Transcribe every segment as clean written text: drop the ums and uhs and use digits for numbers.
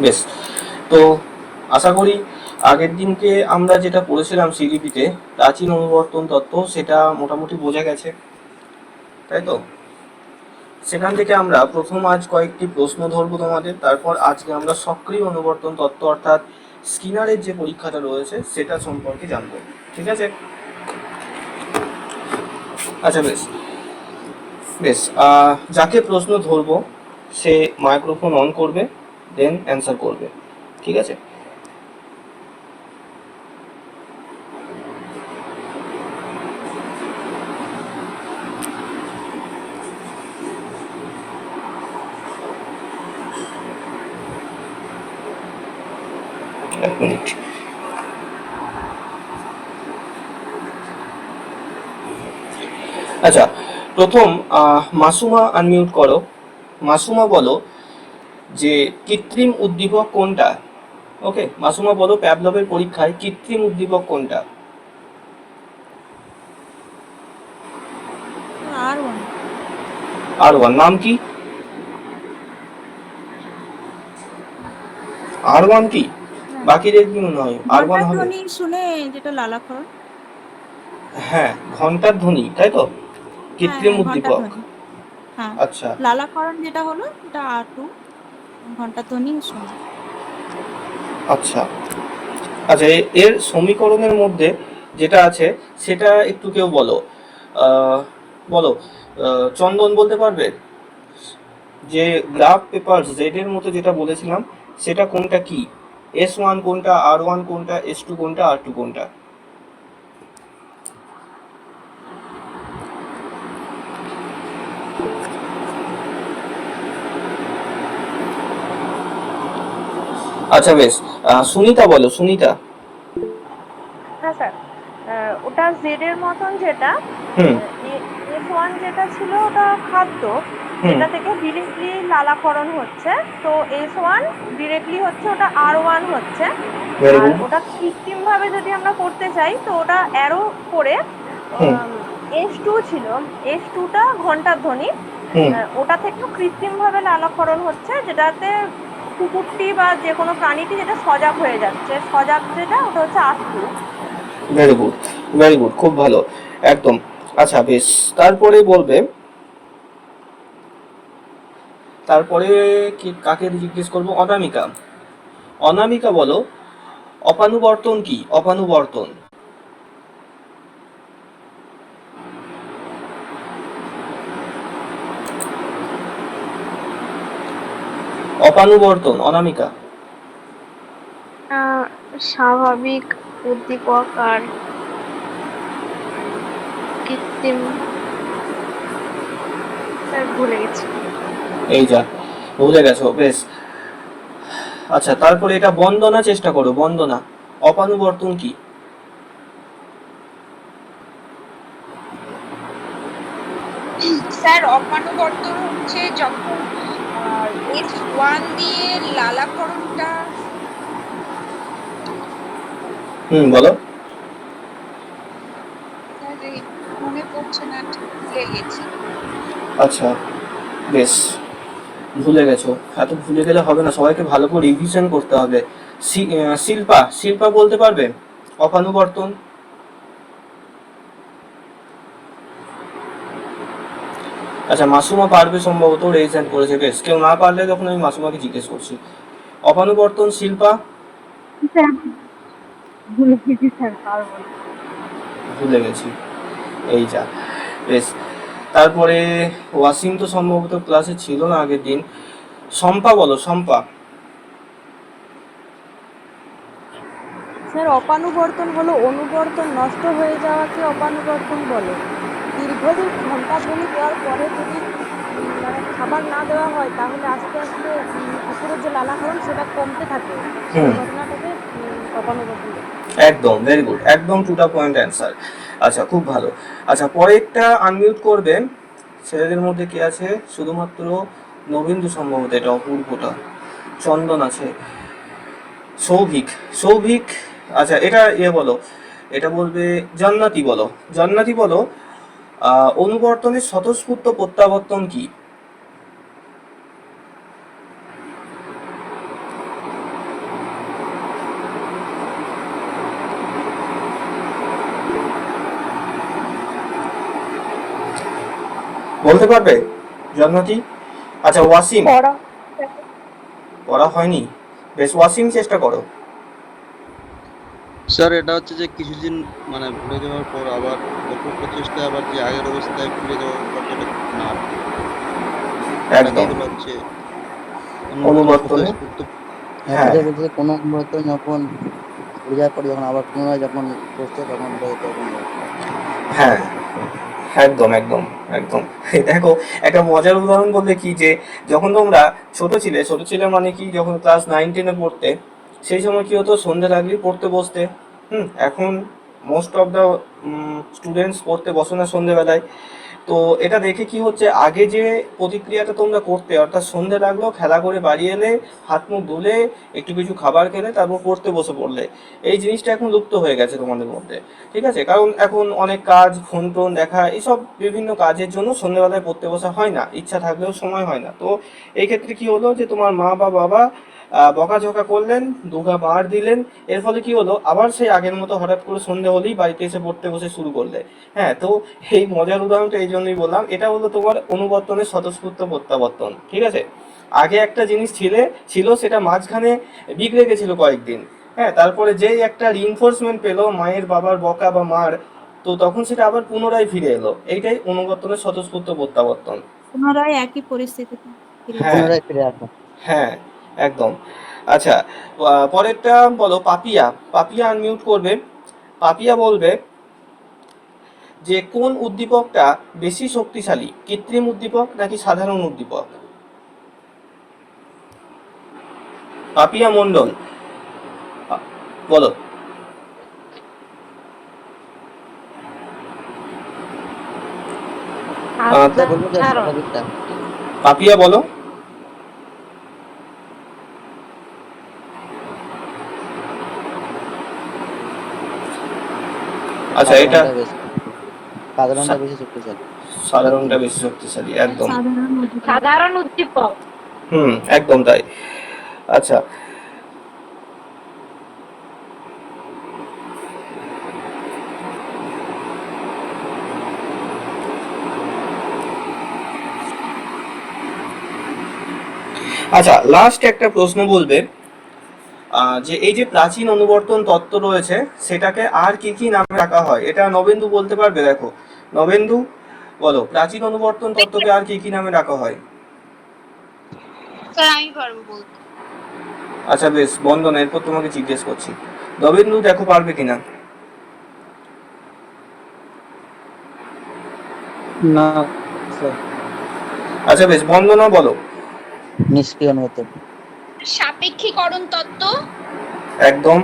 বেশ, তো আশা করি আগের দিনকে আমরা যেটা পড়েছিলাম সিডিপিতে প্রাচীন অনুবর্তন তত্ত্ব সেটা মোটামুটি বোঝা গেছে, তাই তো? সেখান থেকে আমরা প্রথম আজ কয়েকটি প্রশ্ন ধরবো তোমাদের, তারপর আজকে আমরা সক্রিয় অনুবর্তন তত্ত্ব অর্থাৎ স্কিনারের যে পরীক্ষাটা রয়েছে সেটা সম্পর্কে জানবো, ঠিক আছে? আচ্ছা বেশ বেশ যাকে প্রশ্ন ধরবো সে মাইক্রোফোন অন করবে, দেন অ্যান্সার করবে, ঠিক আছে? এক মিনিট। আচ্ছা, প্রথম মাসুমা আনমিউট করো। মাসুমা বলো যে কৃত্রিম উদ্দীপক কোনটা? ওকে, মাসুমা বলো প্যাভলভের পরীক্ষায় কৃত্রিম উদ্দীপক কোনটা? R1। নাম কি? R1 কি? বাকিদের কি মনে হয় R1 হবে? ধ্বনি শুনে যেটা লালাক্ষরণ। হ্যাঁ, ঘন্টার ধ্বনি, তাই তো? কৃত্রিম উদ্দীপক। হ্যাঁ, আচ্ছা লালাক্ষরণ যেটা হলো এটা R2, ঘন্টার ধ্বনি শোনা। আচ্ছা আচ্ছা, এর সমীকরণের মধ্যে যেটা আছে সেটা একটু কেউ বলো। বলো, চন্দন বলতে পারবে যে গ্রাফ পেপার জেড এর মতো যেটা বলেছিলাম সেটা কোনটা কি? S1 কোনটা, R1 কোনটা, S2 কোনটা, R2 কোনটা? আচ্ছা বেশ, সুনিতা বলো, সুনিতা। হ্যাঁ স্যার, ওটা জেড এর মতন যেটা হুম S1 যেটা ছিল ওটা খাদ্য, হুম যেটা থেকে ডিরেক্টলি লালাকরণ হচ্ছে। তো S1 ডিরেক্টলি হচ্ছে ওটা R1 হচ্ছে। ভেরি আর গুড। ওটা কৃত্রিম ভাবে যদি আমরা করতে চাই তো ওটা অ্যারো করে হুম S2 ছিল, S2টা ঘন্টার ধ্বনি, হুম ওটা থেকেও কৃত্রিম ভাবে লালাকরণ হচ্ছে, যেটাতে কুকুরটি বা যে কোনো প্রাণীটি যেটা সজাগ হয়ে যাচ্ছে, সজাগ যেটা ওটা হচ্ছে R2। Very good, very good, খুব ভালো, একদম। আচ্ছা বেশ, তারপরে বলবে, তারপরে কি কাকে জিজ্ঞেস করবো? অনামিকা। অনামিকা বলো অপানুবর্তন কি? অপানুবর্তন। অপানুবর্তন, অনামিকা। স্বাভাবিক উদ্দীপক আর কৃত্রিম, স্যার ভুলে গেছি। এই যা, ভুলে গেছো, বেশ। আচ্ছা, তারপরে এটা বন্দনা চেষ্টা করো, বন্দনা। অপানুবর্তন কি? স্যার অপানুবর্তন হচ্ছে যখন S1 দিয়ে লালাকরণটা। বলো। স্যার মনে পড়ছে না, ভুলে গেছি। আচ্ছা বেশ, ভুলে গেছো, এত ভুলে গেলে হবে না, সবাইকে ভালো করে রিভিশন করতে হবে। শিল্পা, শিল্পা বলতে পারবে অপানুবর্তন? আচ্ছা, মাসুমা পারবে সম্ভবত, রেজ হ্যান্ড করেছে, বেশ। কেউ না পারলে তখন আমি মাসুমাকে জিজ্ঞেস করছি। অপানুবর্তন শিল্পা? ভুলে গেছি স্যার, পারবো না। ভুলে গেছি, এই যা, বেশ। তারপরে ওয়াসিম তো সম্ভবত ক্লাসে ছিল না আগের দিন। শম্পা বলো, শম্পা। স্যার অপানুবর্তন হলো অনুবর্তন নষ্ট হয়ে যাওয়াকে অপানুবর্তন বলে। দীর্ঘদিন ঘন্টা ধ্বনি দেওয়ার পরে যদি মানে খাবার না দেওয়া হয় তাহলে আস্তে আস্তে কুকুরের যে লালাকরণ সেটা কমতে থাকে, সেই ঘটনাটাকে অপানুবর্তন বলে। একদম, ভেরি গুড, একদম টু দা পয়েন্ট অ্যান্সার। আচ্ছা, খুব ভালো। আচ্ছা, পরেরটা আনমিউট করবেন। ছেলেদের মধ্যে কে আছে? শুধুমাত্র নবীন্দু সম্ভবত, এটা অপূর্বটা, চন্দন আছে, সৌভিক, সৌভিক। আচ্ছা, এটা বলো, এটা বলবে জান্নাতি বলো, জান্নাতি বলো অনুবর্তনের স্বতঃস্ফূর্ত প্রত্যাবর্তন কি? বলতে পারবে জন্মতি? আচ্ছা ওয়াসিম, পড়া হয়নি, বেশ ওয়াসিম চেষ্টা করো। স্যার এটা হচ্ছে যে কিছুদিন মানে ভুলে যাওয়ার পর আবার কঠোর প্রচেষ্টায় আবার যে আগের অবস্থায় ফিরে যাওয়ার পর যেটা না একদম এটাকেই বলা হচ্ছে অনুবর্তনে। স্বতঃস্ফূর্ত। হ্যাঁ এটা বলতে কোনো অনুবর্তন যখন ঘুরে যাওয়ার পর যখন আবার পুনরায় যখন করছে তখন তখন হ্যাঁ একদম একদম একদম। দেখো একটা মজার উদাহরণ বলতে কি, যে যখন তোমরা ছোট ছিলে মানে কি, যখন ক্লাস 9-10-এ পড়তে, সেই সময় কি হতো, সন্ধ্যে লাগলেই পড়তে বসতে। এখন মোস্ট অফ দ্য স্টুডেন্টস পড়তে বসে না সন্ধ্যেবেলায়। তো এটা দেখে কি হচ্ছে, আগে যে প্রতিক্রিয়াটা তোমরা করতে, অর্থাৎ সন্ধে লাগলো, খেলা করে বাড়ি এলে, হাত মুখ ধুলে, একটু কিছু খাবার খেলে, তারপর পড়তে বসে পড়লে, এই জিনিসটা এখন লুপ্ত হয়ে গেছে তোমাদের মধ্যে। ঠিক আছে, কারণ এখন অনেক কাজ, ফোন টোন দেখা, এইসব বিভিন্ন কাজের জন্য সন্ধ্যেবেলায় পড়তে বসা হয় না, ইচ্ছা থাকলেও সময় হয় না। তো এই ক্ষেত্রে কি হলো, যে তোমার মা বা বাবা বকাঝকা করলেন, দুঘা বার দিলেন, এর ফলে কি হলো, আবার সেই আগের মতো হঠাৎ করে সন্ধে হলেই বাড়িতে এসে পড়তে বসে শুরু করলে। হ্যাঁ, তো এই মজার উদাহরণটা এই জন্যই বললাম, এটা হলো তোমার অনুবর্তনের স্বতঃস্ফূর্ত প্রত্যাবর্তন। ঠিক আছে, আগে একটা জিনিস ছিল সেটা মাঝখানে বিগড়ে গেছিল কয়েকদিন। হ্যাঁ, তারপরে যেই একটা রিইনফোর্সমেন্ট পেলো মায়ের বাবার বকা বা মার, তো তখন সেটা আবার পুনরায় ফিরে এলো। এইটাই অনুবর্তনের স্বতঃস্ফূর্ত প্রত্যাবর্তন। পুনরায় একই পরিস্থিতিতে ফিরে হ্যাঁ পুনরায় ফিরে আসা। হ্যাঁ একদম। আচ্ছা, পরেরটা বলো পাপিয়া। পাপিয়া আনমিউট করবে। পাপিয়া বলবে যে কোন উদ্দীপকটা বেশি শক্তিশালী, কৃত্রিম উদ্দীপক নাকি সাধারণ উদ্দীপক? পাপিয়া মন্ডল বলো। বলবো যে স্বাভাবিকটা। পাপিয়া বলো। আচ্ছা, এটা সাধারণটা বেশি শক্তিশালী। সাধারণটা বেশি শক্তিশালী, একদম। সাধারণ উদ্দীপক। একদম তাই। আচ্ছা, আচ্ছা লাস্ট একটা প্রশ্ন বলবে, যে এই যে প্রাচীন অনুবর্তন তত্ত্ব রয়েছে, সেটাকে আর কি কি নামে ডাকা হয়? এটা নবেন্দু বলতে পারবে? দেখো নবেন্দু বলো, প্রাচীন অনুবর্তন তত্ত্বকে আর কি কি নামে ডাকা হয়? স্যার আমি পারবো বলতে। আচ্ছা বেশ, বন্দনা, এরপর তোমাকে জিজ্ঞেস করছি। নবেন্দু দেখো পারবে কিনা। না আচ্ছা বেশ, বন্দনা বলো। নিষ্ক্রিয় অনুবর্তন। সাপেক্ষীকরণ তত্ত্ব। একদম।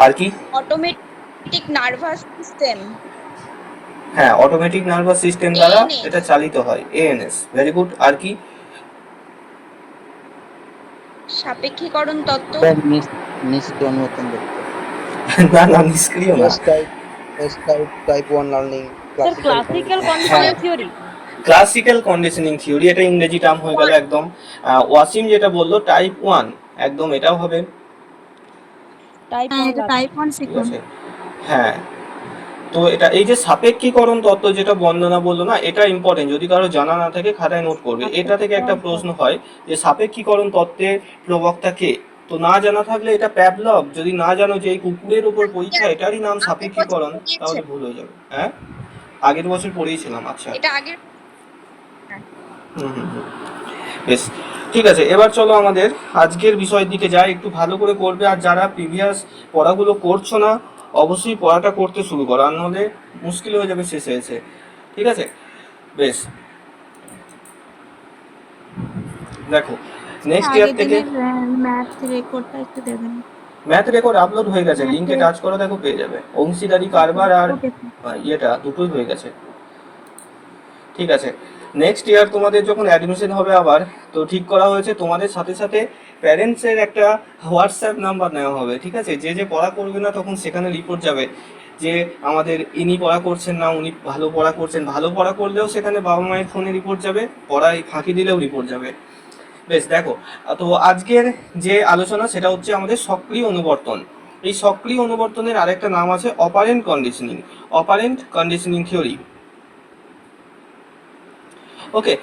আর কি? Automatic nervous system. হ্যাঁ, অটোমেটিক নার্ভাস সিস্টেম দ্বারা ANS এটা চালিত হয়, এএনএস। Very good. আর কি? সাপেক্ষীকরণ তত্ত্ব। নিষ্ক্রিয় অনুবর্তন তত্ত্ব। না না, নিষ্ক্রিয় না। Type 1 learning, classical conditional theory. Classical conditioning theory, এটা ইংরেজি টার্ম হয়ে গেল একদম। ওয়াসিম যেটা বললো টাইপ 1, একদম এটাও হবে। টাইপ এটা টাইপ 1 ঠিক সিকোয়েন্স। আছে, হ্যাঁ। তো এটা এই যে সাপেক্ষীকরণ তত্ত্ব যেটা বন্দনা বললো না, এটা ইম্পর্টেন্ট, যদি কারো জানা না থাকে খাতায় নোট করবে। এটা থেকে একটা প্রশ্ন হয় যে সাপেক্ষীকরণ তত্ত্বের প্রবক্তা কে। তো না জানা থাকলে এটা প্যাভলভ, যদি না জানো যে এই কুকুরের উপর পরীক্ষা, এটারই নাম সাপেক্ষীকরণ, তাহলে ভুল হয়ে যাবে। হ্যাঁ, আগের বছর পড়িয়েছিলাম। আচ্ছা, এটা আগে হুম। বেশ, ঠিক আছে, এবার চলো আমাদের আজকের বিষয়ের দিকে যাই। একটু ভালো করে করবে, আর যারা প্রিভিয়াস পড়াগুলো করছো না, অবশ্যই পড়াটা করতে শুরু করো, আর নাহলে মুশকিল হয়ে যাবে শেষে এসে। ঠিক আছে, বেশ। দেখো নেক্সট ইয়ার আগের থেকে দিনের ম্যাথ রেকর্ডটা একটু দেবেন। ম্যাথ রেকর্ড আপলোড হয়ে গেছে, লিঙ্কে টাচ করো, দেখো পেয়ে যাবে। অংশীদারি কারবার আর ওকে ইয়েটা দুটোই হয়ে গেছে। ঠিক আছে, নেক্সট ইয়ার তোমাদের যখন অ্যাডমিশন হবে আবার, তো ঠিক করা হয়েছে তোমাদের সাথে সাথে প্যারেন্টসের একটা হোয়াটসঅ্যাপ নাম্বার নেওয়া হবে। ঠিক আছে, যে যে পড়া করবে না, তখন সেখানে রিপোর্ট যাবে যে আমাদের ইনি পড়া করছেন না, উনি ভালো পড়া করছেন। ভালো পড়া করলেও সেখানে বাবা মায়ের ফোনে রিপোর্ট যাবে, পড়ায় ফাঁকি দিলেও রিপোর্ট যাবে। বেশ, দেখো, তো আজকের যে আলোচনা সেটা হচ্ছে আমাদের সক্রিয় অনুবর্তন। এই সক্রিয় অনুবর্তনের আরেকটা নাম আছে operant conditioning, operant conditioning theory. Okay,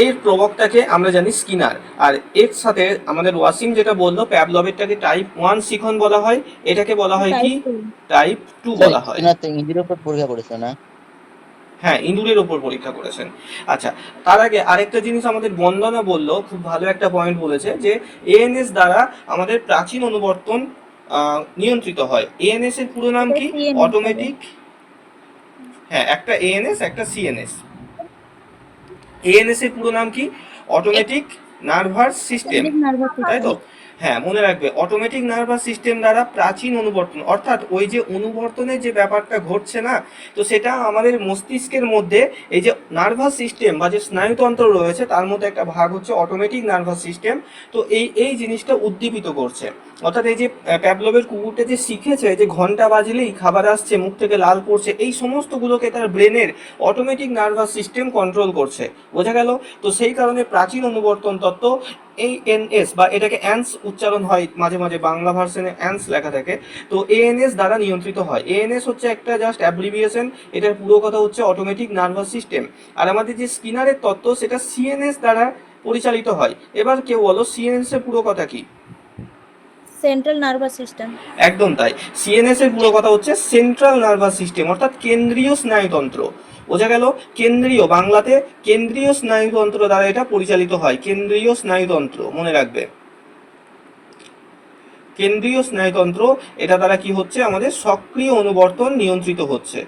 এর প্রবক্তাকে আমরা জানি স্কিনার, আর এর সাথে আমাদের ওয়াসিম যেটা বললো প্যাভলভেরটাকে টাইপ 1 শিখন বলা হয়, এটাকে বলা হয় কি টাইপ 2 স্যার বলা হয়। স্কিনার তো ইঞ্জিনের উপর পরীক্ষা করেছে না? হ্যাঁ, ইঁদুরের ওপর পরীক্ষা করেছেন। আচ্ছা, তার আগে আরেকটা জিনিস আমাদের বন্দনা বললো, খুব ভালো একটা পয়েন্ট বলেছে যে এএনএস দ্বারা আমাদের প্রাচীন অনুবর্তন নিয়ন্ত্রিত হয়। এএনএস এর পুরো নাম কি? অটোমেটিক, হ্যাঁ একটা এএনএস একটা সিএনএস। এএনএস এর পুরো নাম কি? অটোমেটিক নার্ভাস সিস্টেম, তাই তো? হ্যাঁ, মনে রাখবে অটোমেটিক নার্ভাস সিস্টেম দ্বারা প্রাচীন অনুবর্তন, অর্থাৎ ওই যে অনুবর্তনের যে ব্যাপারটা ঘটছে না, তো সেটা আমাদের মস্তিষ্কের মধ্যে এই যে নার্ভাস সিস্টেম বা যে স্নায়ুতন্ত্র রয়েছে তার মধ্যে একটা ভাগ হচ্ছে অটোমেটিক নার্ভাস সিস্টেম। তো এই জিনিসটা উদ্দীপিত করছে, অর্থাৎ এই যে প্যাভলভের কুকুরটা যে শিখেছে যে ঘন্টা বাজলেই খাবার আসছে, মুখ থেকে লাল পড়ছে, এই সমস্তগুলোকে তার ব্রেনের অটোমেটিক নার্ভাস সিস্টেম কন্ট্রোল করছে। বোঝা গেল? তো সেই কারণে প্রাচীন অনুবর্তন তত্ত্ব এএনএস বা এটাকে অ্যান্স উচ্চারণ হয়, মাঝে মাঝে বাংলা ভার্সনে অ্যান্স লেখা থাকে, তো এএনএস দ্বারা নিয়ন্ত্রিত হয়। এএনএস হচ্ছে একটা জাস্ট অ্যাব্রিভিয়েশন, এটার পুরো কথা হচ্ছে অটোমেটিক নার্ভাস সিস্টেম। আর আমাদের যে স্কিনারের তত্ত্ব সেটা সিএনএস দ্বারা পরিচালিত হয়। এবার কেউ বলো সিএনএস এর পুরো কথা কি? Central nervous system. একদম তাই, সিএনএস এর পুরো কথা হচ্ছে সেন্ট্রাল নার্ভাস সিস্টেম, অর্থাৎ কেন্দ্রীয় স্নায়ুতন্ত্র। বোঝা গেল? কেন্দ্রীয়, বাংলাতে কেন্দ্রীয় স্নায়ুতন্ত্র দ্বারা এটা পরিচালিত হয়। কেন্দ্রীয় স্নায়ুতন্ত্র মনে রাখবে, কেন্দ্রীয় স্নায়ুতন্ত্র, এটা দ্বারা কি হচ্ছে? আমাদের সক্রিয় অনুবর্তন নিয়ন্ত্রিত হচ্ছে।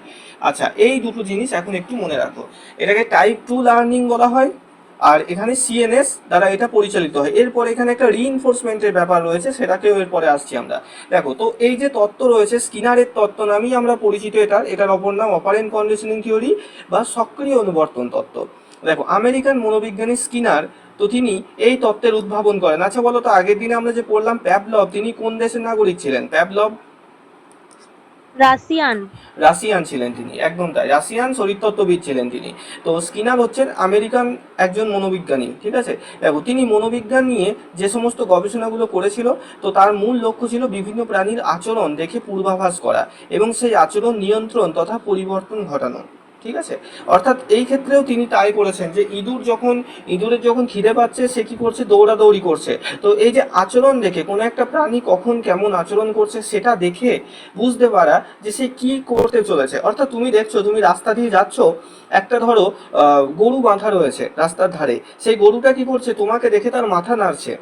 আচ্ছা, এই দুটো জিনিস এখন একটু মনে রাখো। এটাকে টাইপ 2 লার্নিং বলা হয়, আর এখানে সিএনএস দ্বারা এটা পরিচালিত হয়। এরপরে এখানে একটা রিইনফোর্সমেন্টের ব্যাপার রয়েছে, সেটাকেও এরপরে আসছি আমরা। দেখো, তো এই যে তত্ত্ব রয়েছে স্কিনারের তত্ত্ব নামেই আমরা পরিচিত, এটার অপর নাম অপারেন্ট কন্ডিশনিং থিওরি বা সক্রিয় অনুবর্তন তত্ত্ব। দেখো, আমেরিকান মনোবিজ্ঞানী স্কিনার, তো তিনি এই তত্ত্বের উদ্ভাবন করেন। আচ্ছা বলো তো, আগের দিনে আমরা যে পড়লাম প্যাভলভ, তিনি কোন দেশের নাগরিক ছিলেন? প্যাভলভ রাশিয়ান ছিলেন তিনি, একদম তাই, রাশিয়ান শরীরতত্ত্ববিদ ছিলেন তিনি। তো স্কিনার হচ্ছেন আমেরিকান একজন মনোবিজ্ঞানী, ঠিক আছে? দেখো, তিনি মনোবিজ্ঞান নিয়ে যে সমস্ত গবেষণাগুলো করেছিল, তো তার মূল লক্ষ্য ছিল বিভিন্ন প্রাণীর আচরণ দেখে পূর্বাভাস করা এবং সেই আচরণ নিয়ন্ত্রণ তথা পরিবর্তন ঘটানো, ঠিক আছে? অর্থাৎ এই ক্ষেত্রেও তিনি তাই করেছেন যে ইঁদুরের যখন খিদে পাচ্ছে, সে কি করছে? দৌড়াদৌড়ি করছে। তো এই যে আচরণ দেখে, কোনো একটা প্রাণী কখন কেমন আচরণ করছে সেটা দেখে বুঝতে পারা যে সে কি করতে চলেছে। অর্থাৎ তুমি দেখছো, তুমি রাস্তা দিয়ে যাচ্ছ, একটা ধরো গরু বাঁধা রয়েছে রাস্তার ধারে, সেই গরুটা কি করছে? তোমাকে দেখে তার মাথা নাড়ছে,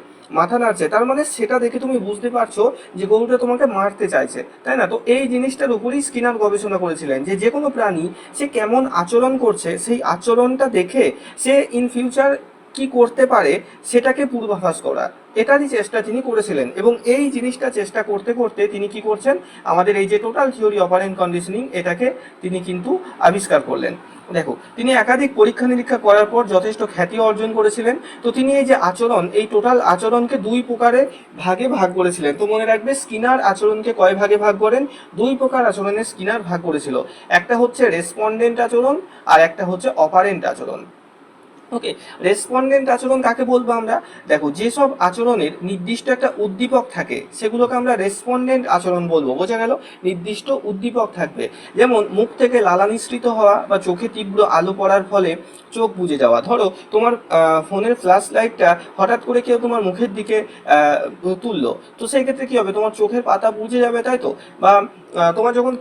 তার মানে সেটা দেখে তুমি বুঝতে পারছো যে গরুটা তোমাকে মারতে চাইছে, তাই না? তো এই জিনিসটার উপরই স্কিনার গবেষণা করেছিলেন যে কোনো প্রাণী সে কেমন আচরণ করছে, সেই আচরণটা দেখে সে ইন ফিউচার কি করতে পারে সেটাকে পূর্বাভাস করা, এটারই চেষ্টা তিনি করেছিলেন। এবং এই জিনিসটা চেষ্টা করতে করতে তিনি কি করছেন? আমাদের এই যে টোটাল থিওরি অপারেন্ট কন্ডিশনিং, এটাকে তিনি কিন্তু আবিষ্কার করলেন। দেখো, তিনি একাধিক পরীক্ষা নিরীক্ষা করার পর যথেষ্ট খ্যাতি অর্জন করেছিলেন। তো তিনি এই যে আচরণ, এই টোটাল আচরণকে দুই প্রকারে ভাগে ভাগ করেছিলেন। তো মনে রাখবে, স্কিনার আচরণকে কয় ভাগে ভাগ করেন? দুই প্রকার আচরণের স্কিনার ভাগ করেছিল, একটা হচ্ছে রেসপন্ডেন্ট আচরণ আর একটা হচ্ছে অপারেন্ট আচরণ। ওকে, রেসপন্ডেন্ট আচরণ কাকে বলবো আমরা? দেখো, যেসব আচরণের নির্দিষ্ট একটা উদ্দীপক থাকে সেগুলোকে আমরা রেসপন্ডেন্ট আচরণ বলবো। বোঝা গেল? নির্দিষ্ট উদ্দীপক থাকবে, যেমন মুখ থেকে লালা নিঃসৃত হওয়া বা চোখে তীব্র আলো পড়ার ফলে চোখ বুজে যাওয়া। ধরো তোমার ফোনের ফ্ল্যাশ লাইটটা হঠাৎ করে কেউ তোমার মুখের দিকে তুললো, তো সেই ক্ষেত্রে কি হবে? তোমার চোখের পাতা বুজে যাবে, তাই তো? বা তোমার যখন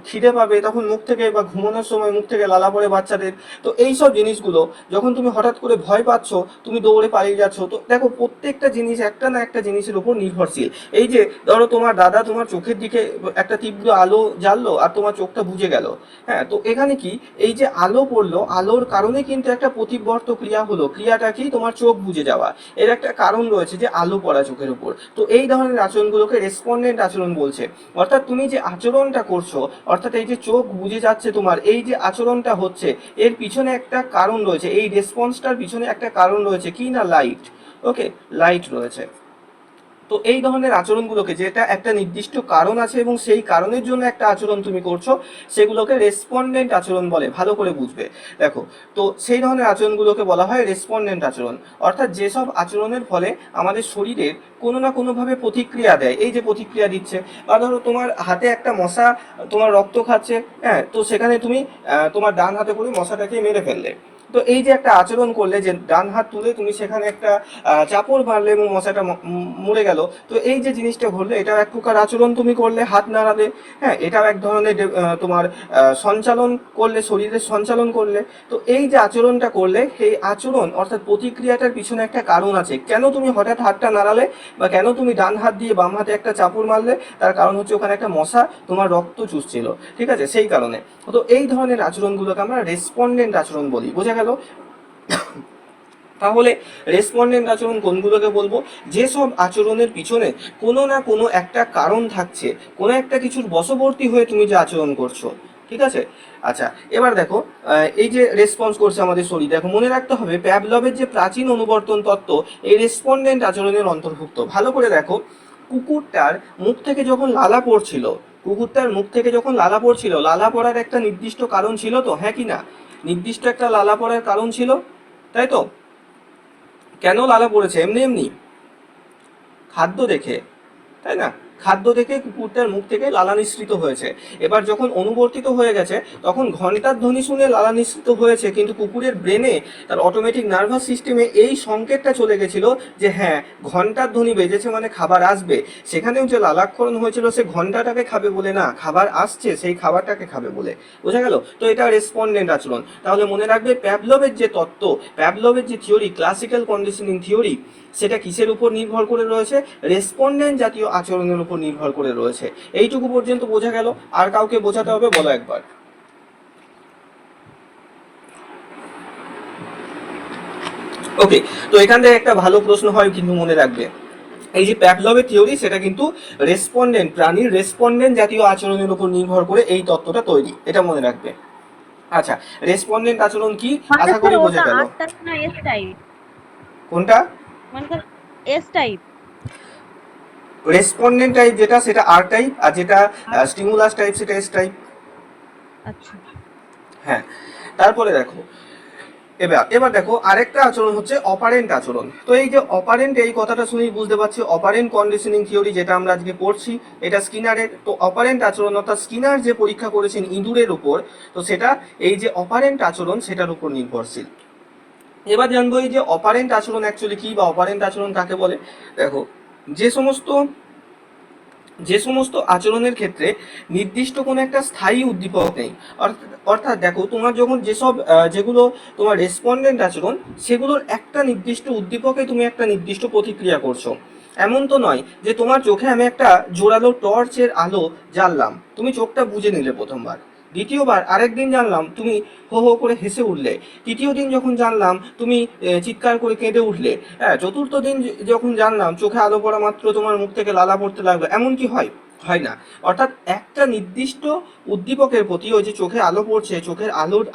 খিদে পাবে, তখন মুখ থেকে, বা ঘুমানোর সময় মুখ থেকে লালা পড়ে বাচ্চাদের, তো এই সব জিনিসগুলো যখন তুমি হঠাৎ করে ভয় পাচ্ছ, তুমি দৌড়ে পালিয়ে যাচ্ছ, তো দেখো প্রত্যেকটা জিনিস একটা না একটা জিনিসের উপর নির্ভরশীল। এই যে ধরো তোমার দাদা তোমার চোখের দিকে একটা তীব্র আলো জ্বাললো আর তোমার চোখটা বুজে গেল, হ্যাঁ, তো এখানে কি, এই যে আলো পড়লো, আলোর কারণে কিন্তু একটা প্রতিবর্ত ক্রিয়া হলো। ক্রিয়াটা কি? তোমার চোখ বুজে যাওয়া। এর একটা কারণ রয়েছে যে আলো পড়া চোখের উপর। তো এই ধরনের আচরণগুলোকে রেসপন্ডেন্ট আচরণ বলছে। অর্থাৎ তুমি যে আচরণটা করছো, অর্থাৎ এই যে চোখ বুজে যাচ্ছে তোমার, এই যে আচরণটা হচ্ছে, এর পিছনে একটা কারণ রয়েছে, এই রেসপন্সটার পিছনে একটা কারণ রয়েছে, কি না? লাইট। ওকে, লাইট রয়েছে। তো এই ধরনের আচরণগুলোকে, যেটা একটা নির্দিষ্ট কারণ আছে এবং সেই কারণের জন্য একটা আচরণ তুমি করছো, সেগুলোকে রেসপন্ডেন্ট আচরণ বলে। ভালো করে বুঝবে। দেখো, তো সেই ধরনের আচরণগুলোকে বলা হয় রেসপন্ডেন্ট আচরণ। অর্থাৎ যেসব আচরণের ফলে আমাদের শরীরের কোনো না কোনোভাবে প্রতিক্রিয়া দেয়, এই যে প্রতিক্রিয়া দিচ্ছে, বা ধরো তোমার হাতে একটা মশা তোমার রক্ত খাচ্ছে, হ্যাঁ, তো সেখানে তুমি তোমার ডান হাতে করে মশাটাকে মেরে ফেললে, তো এই যে একটা আচরণ করলে যে ডান হাত তুলে তুমি সেখানে একটা চাপড় মারলে এবং মশাটা মরে গেল, তো এই যে জিনিসটা ঘটলো এটাও এক প্রকার আচরণ তুমি করলে, হাত নাড়ালে। হ্যাঁ, এটাও এক ধরনের তোমার সঞ্চালন করলে, শরীরের সঞ্চালন করলে। তো এই যে আচরণটা করলে, সেই আচরণ অর্থাৎ প্রতিক্রিয়াটার পিছনে একটা কারণ আছে। কেন তুমি হঠাৎ হাতটা নাড়ালে বা কেন তুমি ডান হাত দিয়ে বাম হাতে একটা চাপড় মারলে, তার কারণ হচ্ছে ওখানে একটা মশা তোমার রক্ত চুষছিল, ঠিক আছে, সেই কারণে। তো এই ধরনের আচরণগুলোকে আমরা রেসপন্ডেন্ট আচরণ বলি, বোঝা গেল? তাহলে রেসপন্ডেন্ট আচরণ কোনগুলোকে বলবো? যেসব আচরণের পিছনে কোনো না কোনো একটা কারণ থাকছে, কোনো একটা কিছুর বশবর্তী হয়ে তুমি যে আচরণ করছো, ঠিক আছে। আচ্ছা, এবার দেখো এই যে রেসপন্স করছে আমাদের শরীর, দেখো মনে রাখতে হবে প্যাভলভের যে প্রাচীন অনুবর্তন তত্ত্ব এই রেসপন্ডেন্ট আচরণের অন্তর্ভুক্ত। ভালো করে দেখো, কুকুরটার মুখ থেকে যখন লালা পড়ছিল, লালা পড়ার একটা নির্দিষ্ট কারণ ছিল তো, হ্যাঁ কি না? নির্দিষ্ট একটা লালা পড়ার কারণ ছিল, তাই তো? কেন লালা পড়েছে? এমনি খাদ্য দেখে, তাই না? খাদ্য দেখে কুকুরটার মুখ থেকে লালা নিঃসৃত হয়েছে। এবার যখন অনুবর্তিত হয়ে গেছে তখন ঘন্টার ধ্বনি শুনে লালা নিঃসৃত হয়েছে, কিন্তু কুকুরের ব্রেনে, তার অটোমেটিক নার্ভাস সিস্টেমে এই সংকেতটা চলে গেছিল যে হ্যাঁ, ঘন্টার ধ্বনি বেজেছে মানে খাবার আসবে। সেখানেও যে লালাক্ষরণ হয়েছিল সে ঘন্টাটাকে খাবে বলে না, খাবার আসছে সেই খাবারটাকে খাবে বলে, বোঝা গেল? তো এটা রেসপন্ডেন্ট আচরণ। তাহলে মনে রাখবে প্যাভলভের যে তত্ত্ব, প্যাভলভের যে থিওরি, ক্লাসিক্যাল কন্ডিশনিং থিওরি, সেটা কিসের উপর নির্ভর করে রয়েছে? রেসপন্ডেন্ট জাতীয় আচরণের উপর নির্ভর করে রয়েছে। এইটুকু পর্যন্ত বোঝা গেল? আর কাউকে বোঝাতে হবে? বলো একবার। ওকে, তো এখান থেকে একটা ভালো প্রশ্ন হয় কিন্তু, মনে রাখবে এই যে প্যাভলভের থিওরি সেটা কিন্তু রেসপন্ডেন্ট, প্রাণীর রেসপন্ডেন্ট জাতীয় আচরণের উপর নির্ভর করে এই তত্ত্বটা তৈরি, এটা মনে রাখবে। আচ্ছা, রেসপন্ডেন্ট আচরণ কি? আশা করি বোঝা গেল। কোনটা? S type. রেসপন্ডেন্ট টাইপ যেটা সেটা আর টাইপ, আর যেটা স্টিমুলাস টাইপ সেটা এস টাইপ। আচ্ছা, হ্যাঁ, তারপরে দেখো এবার দেখো আরেকটা আচরণ হচ্ছে অপারেন্ট আচরণ। তো এই যে অপারেন্ট, এই কথাটা শুনেই বুঝতে পারছি অপারেন্ট কন্ডিশনিং থিওরি যেটা আমরা আজকে পড়ছি এটা স্কিনারের। তো অপারেন্ট আচরণ অর্থাৎ স্কিনার যে পরীক্ষা করেছেন ইঁদুরের উপর, তো সেটা এই যে অপারেন্ট আচরণ সেটার উপর নির্ভরশীল। এবার জানবো এই যে অপারেন্ট আচরণ অ্যাকচুয়ালি কি বা অপারেন্ট আচরণ কাকে বলে। দেখো, যে সমস্ত আচরণের ক্ষেত্রে নির্দিষ্ট কোনো একটা স্থায়ী উদ্দীপক নেই, অর্থাৎ দেখো তোমার যখন যেগুলো তোমার রেসপন্ডেন্ট আচরণ, সেগুলোর একটা নির্দিষ্ট উদ্দীপকে তুমি একটা নির্দিষ্ট প্রতিক্রিয়া করছো। এমন তো নয় যে তোমার চোখে আমি একটা জোরালো টর্চের আলো জ্বাললাম, তুমি চোখটা বুজে নিলে প্রথমবার, দ্বিতীয়বার আরেকদিন জানলাম তুমি হো হো করে হেসে উঠলে, তৃতীয় দিন যখন জানলাম তুমি চিৎকার করে কেঁদে উঠলে, হ্যাঁ, চতুর্থ দিন যখন জানলাম চোখে আলো পড়া মাত্র তোমার মুখ থেকে লালা পড়তে লাগলো। এমন কি হয় না। অর্থাৎ একটা নির্দিষ্ট উদ্দীপকের প্রতি, ওই যে চোখে আলো পড়ছে, চোখের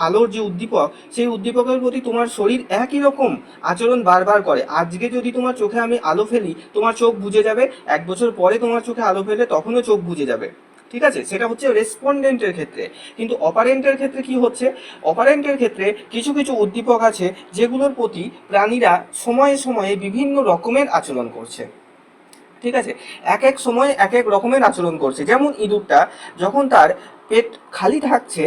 আলোর যে উদ্দীপক, সেই উদ্দীপকের প্রতি তোমার শরীর একই রকম আচরণ বারবার করে। আজকে যদি তোমার চোখে আমি আলো ফেলি তোমার চোখ বুজে যাবে, 1 বছর পরে তোমার চোখে আলো ফেলে তখনও চোখ বুজে যাবে, ঠিক আছে। সেটা হচ্ছে রেসপন্ডেন্টের ক্ষেত্রে। কিন্তু অপারেন্টের ক্ষেত্রে কি হচ্ছে? অপারেন্টের ক্ষেত্রে কিছু কিছু উদ্দীপক আছে যেগুলোর প্রতি প্রাণীরা সময়ে সময়ে বিভিন্ন রকমের আচরণ করছে, ঠিক আছে। এক এক সময় এক এক রকমের আচরণ করছে। যেমন ইঁদুরটা যখন তার পেট খালি থাকছে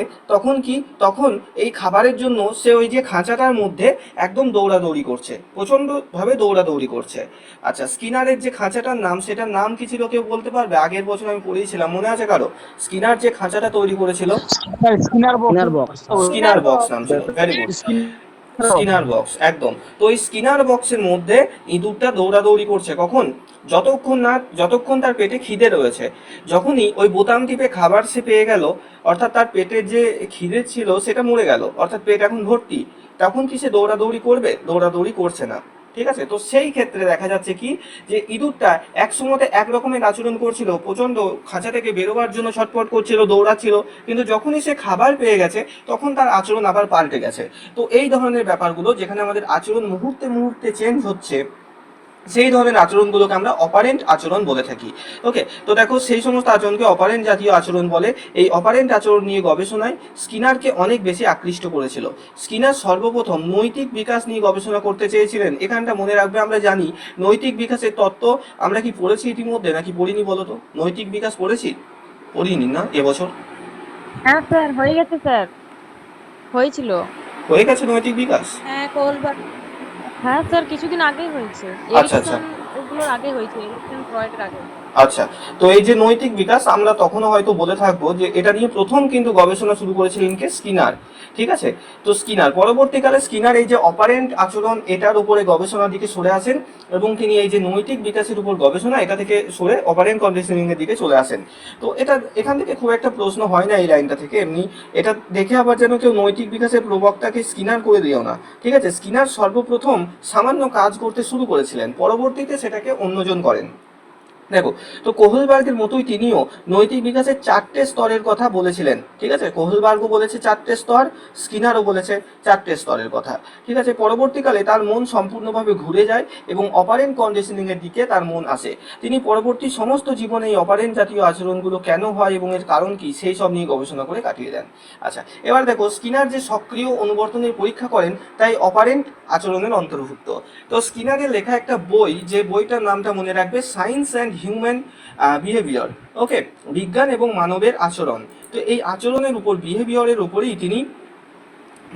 তখন এই খাবারের জন্য সে ওই যে খাঁচাটার মধ্যে একদম দৌড়াদৌড়ি করছে, প্রচণ্ডভাবে দৌড়াদৌড়ি করছে। আচ্ছা, স্কিনারের যে খাঁচাটার নাম, সেটার নাম কি ছিল কেউ বলতে পারবে? আগের বছর আমি পড়েছিলাম, মনে আছে কারো? স্কিনার যে খাঁচাটা তৈরি করেছিল, স্কিনার বক্স নাম ছিল। ভেরি গুড, স্কিনার বক্স, একদম। তো ওই স্কিনার বক্সের মধ্যে ইঁদুরটা দৌড়াদৌড়ি করছে কখন? যতক্ষণ তার পেটে খিদে রয়েছে। যখনই ওই বোতাম টিপে খাবার সে পেয়ে গেল, অর্থাৎ তার পেটের যে খিদে ছিল সেটা মরে গেল, অর্থাৎ পেট এখন ভর্তি, তখন কি সে দৌড়াদৌড়ি করবে? দৌড়াদৌড়ি করছে না, ঠিক আছে। তো সেই ক্ষেত্রে দেখা যাচ্ছে কি, যে ইঁদুরটা এক সময়তে এক রকমের আচরণ করছিল, প্রচন্ড খাঁচা থেকে বেরোবার জন্য ছটফট করছিল, দৌড়াচ্ছিল, কিন্তু যখনই সে খাবার পেয়ে গেছে তখন তার আচরণ আবার পাল্টে গেছে। তো এই ধরনের ব্যাপারগুলো যেখানে আমাদের আচরণ মুহূর্তে মুহূর্তে চেঞ্জ হচ্ছে, সেই ধরনের আচরণগুলোকে আমরা অপারেন্ট আচরণ বলে থাকি। ওকে, তো দেখো সেই সমস্ত আচরণকে অপারেন্ট জাতীয় আচরণ বলে। এই অপারেন্ট আচরণ নিয়ে গবেষণায় স্কিনারকে অনেক বেশি আকৃষ্ট করেছিল। স্কিনার সর্বপ্রথম নৈতিক বিকাশ নিয়ে গবেষণা করতে চেয়েছিলেন। এখানটা মনে রাখবে, আমরা জানি নৈতিক বিকাশের তত্ত্ব আমরা কি পড়েছি ইতিমধ্যে নাকি পড়িনি বলো তো? নৈতিক বিকাশ পড়িনি না এবছর? হ্যাঁ স্যার, হয়ে গেছে স্যার, হয়েছিল। হয়ে গেছে নৈতিক বিকাশ? হ্যাঁ কোহলবার্গ, হ্যাঁ স্যার কিছুদিন আগেই হয়েছে, আচ্ছা আচ্ছা ওগুলোর আগে হয়েছে, এরিকসন ফ্রয়েডের আগে। আচ্ছা, তো এই যে নৈতিক বিকাশ আমরা তখনও হয়তো বলে থাকবো যে এটা নিয়ে প্রথম কিন্তু গবেষণা শুরু করেছিলেন কে? স্কিনার। ঠিক আছে, তো স্কিনার পরবর্তীকালে স্কিনার এই যে অপারেন্ট আচরণ এটার উপরে গবেষণার দিকে সরে আসেন এবং তিনি এই যে নৈতিক বিকাশের উপর গবেষণা এটা থেকে সরে অপারেন্ট কন্ডিশনিং এর দিকে চলে আসেন। তো এটা এখান থেকে খুব একটা প্রশ্ন হয় না এই লাইনটা থেকে, এমনি এটা দেখে আবার যেন কেউ নৈতিক বিকাশের প্রবক্তাকে স্কিনার করে দিও না। ঠিক আছে, স্কিনার সর্বপ্রথম সামান্য কাজ করতে শুরু করেছিলেন, পরবর্তীতে সেটাকে অন্যজন করেন। দেখো, তো কোহলবার্গের মতোই তিনিও নৈতিক বিকাশের 4টে স্তরের কথা বলেছিলেন। ঠিক আছে, কোহলবার্গও বলেছে 4টে স্তর, স্কিনারও বলেছে 4টে স্তরের কথা। ঠিক আছে, পরবর্তীকালে তার মন সম্পূর্ণভাবে ঘুরে যায় এবং অপারেন্ট কন্ডিশনিং এর দিকে তার মন আসে। তিনি পরবর্তী সমস্ত জীবনে এই অপারেন্ট জাতীয় আচরণগুলো কেন হয় এবং এর কারণ কি সেই সব নিয়ে গবেষণা করে কাটিয়ে দেন। আচ্ছা, এবার দেখো স্কিনার যে সক্রিয় অনুবর্তনের পরীক্ষা করেন তাই অপারেন্ট আচরণের অন্তর্ভুক্ত। তো স্কিনারের লেখা একটা বই, যে বইটার নামটা মনে রাখবে, সায়েন্স অ্যান্ড হিউম্যান বিহেভিয়ার। ওকে, বিজ্ঞান এবং মানবের আচরণ। তো এই আচরণের উপর, বিহেভিয়ারের উপরেই তিনি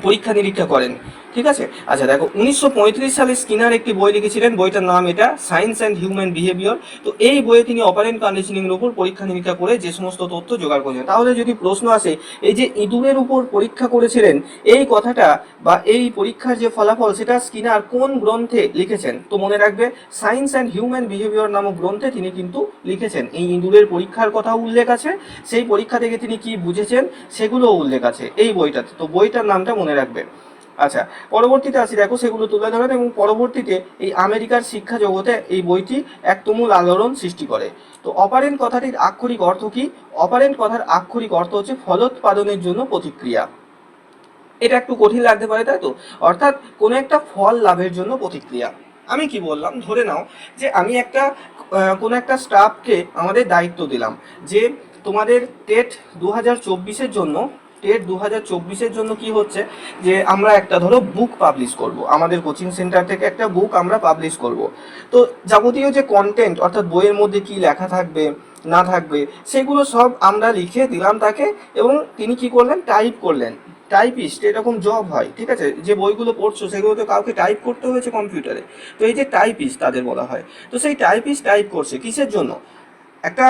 পরীক্ষা নিরীক্ষা করেন। ঠিক আছে, আচ্ছা দেখো 1935 সালে স্কিনার একটি বই লিখেছিলেন, বইটার নাম এটা সায়েন্স অ্যান্ড হিউম্যান বিহেভিয়ার। তো এই বইয়ে তিনি অপারেন্ট কন্ডিশনিং এর উপর পরীক্ষা নিরীক্ষা করে যে সমস্ত তথ্য জোগাড় করেছেন। তাহলে যদি প্রশ্ন আসে এই যে ইঁদুরের উপর পরীক্ষা করেছিলেন এই কথাটা বা এই পরীক্ষার যে ফলাফল সেটা স্কিনার কোন গ্রন্থে লিখেছেন, তো মনে রাখবে সায়েন্স অ্যান্ড হিউম্যান বিহেভিয়ার নামক গ্রন্থে তিনি কিন্তু লিখেছেন। এই ইঁদুরের পরীক্ষার কথাও উল্লেখ আছে, সেই পরীক্ষা থেকে তিনি কি বুঝেছেন সেগুলোও উল্লেখ আছে এই বইটাতে। তো বইটার নামটা মনে রাখবে। আচ্ছা, পরবর্তীতে আসি, দেখো সেগুলো তুলে ধরেন এবং পরবর্তীতে এই আমেরিকার শিক্ষা জগতে এই বইটি এক তুমুল আলোড়ন সৃষ্টি করে। তো অপারেন্ট কথাটির আক্ষরিক অর্থ কি? অপারেন্ট কথার আক্ষরিক অর্থ হচ্ছে ফলোৎপাদনের জন্য প্রতিক্রিয়া। এটা একটু কঠিন লাগতে পারে, তাই তো? অর্থাৎ কোনো একটা ফল লাভের জন্য প্রতিক্রিয়া। আমি কি বললাম, ধরে নাও যে আমি একটা কোনো একটা স্টাফকে আমাদের দায়িত্ব দিলাম যে তোমাদের টেট 2024-এর জন্য, টেট 2024-এর জন্য কি হচ্ছে যে আমরা একটা ধরো বুক পাবলিশ করব, আমাদের কোচিং সেন্টার থেকে একটা বুক আমরা পাবলিশ করব। তো যাবতীয় যে কন্টেন্ট, অর্থাৎ বইয়ের মধ্যে কি লেখা থাকবে না থাকবে সেগুলো সব আমরা লিখে দিলাম তাকে এবং তিনি কি করলেন, টাইপ করলেন। টাইপিস্ট এরকম জব হয়, ঠিক আছে, যে বইগুলো পড়ছো সেগুলো তো কাউকে টাইপ করতে হয়েছে কম্পিউটারে, তো এই যে টাইপিস্ট তাদের বলা হয়। তো সেই টাইপিস্ট টাইপ করছে কিসের জন্য? একটা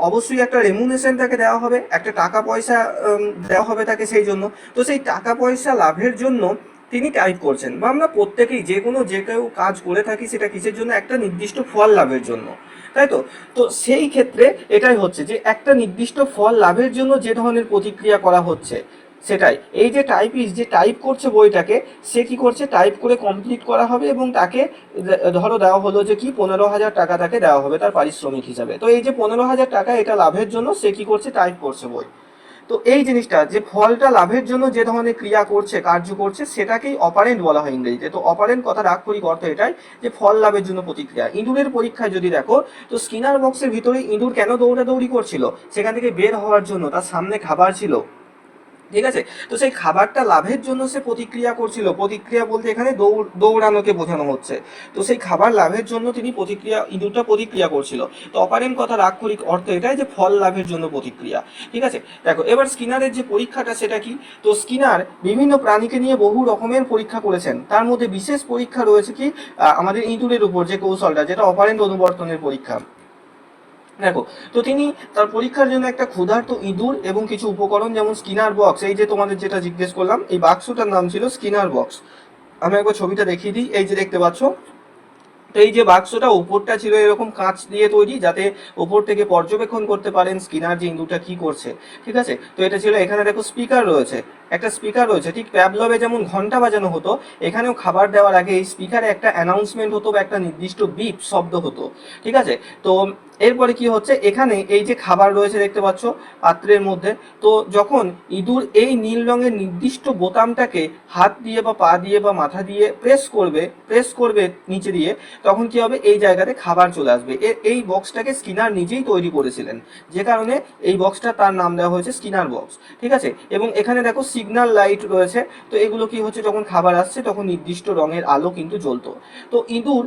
অবশ্যই একটা রেমুনেশন তাকে দেওয়া হবে, একটা টাকা পয়সা দেওয়া হবে তাকে সেই জন্য। তো সেই টাকা পয়সা লাভের জন্য তিনি টাইপ করছেন, বা আমরা প্রত্যেকেই যে কেউ কাজ করে থাকি সেটা কিসের জন্য? একটা নির্দিষ্ট ফল লাভের জন্য, তাই তো? তো সেই ক্ষেত্রে এটাই হচ্ছে যে একটা নির্দিষ্ট ফল লাভের জন্য যে ধরনের প্রতিক্রিয়া করা হচ্ছে সেটাই। এই যে টাইপিস্ট যে টাইপ করছে বইটাকে, সে কি করছে, টাইপ করে কমপ্লিট করা হবে এবং তাকে ধরো দেওয়া হলো যে কি 15,000 টাকা তাকে দেওয়া হবে তার পারিশ্রমিক হিসাবে। তো এই যে 15,000 টাকা এটা লাভের জন্য সে কি করছে, টাইপ করছে বই। তো এই জিনিসটা যে ফলটা লাভের জন্য যে ধরনের ক্রিয়া করছে, কার্য করছে, সেটাকেই অপারেন্ট বলা হয় ইংরেজিতে। তো অপারেন্ট কথার আক্ষরিক অর্থ এটাই যে ফল লাভের জন্য প্রতিক্রিয়া। ইঁদুরের পরীক্ষায় যদি দেখো, তো স্কিনার বক্সের ভিতরে ইঁদুর কেন দৌড়াদৌড়ি করছিল? সেখান থেকে বের হওয়ার জন্য, তার সামনে খাবার ছিল, ঠিক আছে, তো সেই খাবারটা লাভের জন্য সে প্রতিক্রিয়া করছিল। প্রতিক্রিয়া বলতে এখানে দৌড়ানোকে বোঝানো হচ্ছে। তো সেই খাবার লাভের জন্য তিনি ইঁদুরটা প্রতিক্রিয়া করছিল। তো অপারেন্ট কথার আক্ষরিক অর্থ এটাই যে ফল লাভের জন্য প্রতিক্রিয়া। ঠিক আছে, দেখো এবার স্কিনারের যে পরীক্ষাটা সেটা কি? তো স্কিনার বিভিন্ন প্রাণীকে নিয়ে বহু রকমের পরীক্ষা করেছেন, তার মধ্যে বিশেষ পরীক্ষা রয়েছে কি আমাদের ইঁদুরের উপর যে কৌশলটা, যেটা অপারেন্ট অনুবর্তনের পরীক্ষা। দেখো, তো তিনি তার পরীক্ষার জন্য একটা ক্ষুধার্ত ইঁদুর এবং কিছু উপকরণ যেমন স্কিনার বক্স, এই যে তোমাদের যেটা জিজ্ঞেস করলাম, এই বাক্সটার নাম ছিল স্কিনার বক্স। আমি একবার ছবিটা দেখিয়ে দিই, এই যে দেখতে পাচ্ছ। তো এই যে বাক্সটা উপরটা ছিল এরকম কাঁচ দিয়ে তৈরি, যাতে উপর থেকে পর্যবেক্ষণ করতে পারেন স্কিনার যে ইঁদুরটা কি করছে। ঠিক আছে, তো এটা ছিল, এখানে দেখো স্পিকার রয়েছে, একটা স্পিকার রয়েছে, ঠিক প্যাভলভে যেমন ঘন্টা বাজানো হতো, এখানেও খাবার দেওয়ার আগে এই স্পিকারে একটা অ্যানাউন্সমেন্ট হতো বা একটা নির্দিষ্ট বিপ শব্দ হতো। ঠিক আছে, তো এরপরে কি হচ্ছে, এখানে এই যে খাবার রয়েছে দেখতে পাচ্ছ পাত্রের মধ্যে, তো যখন ইঁদুর এই নীল রঙের নির্দিষ্ট বোতামটাকে হাত দিয়ে বা পা দিয়ে বা মাথা দিয়ে প্রেস করবে নিচে দিয়ে, তখন কি হবে, এই জায়গাতে খাবার চলে আসবে। এই বক্সটাকে স্কিনার নিজেই তৈরি করেছিলেন, যে কারণে এই বক্সটা তার নাম দেওয়া হয়েছে স্কিনার বক্স। ঠিক আছে, এবং এখানে দেখো সিগন্যাল লাইট রয়েছে। তো এগুলো কি হচ্ছে, যখন খাবার আসছে তখন নির্দিষ্ট রঙের আলো কিন্তু জ্বলতো। তো ইঁদুর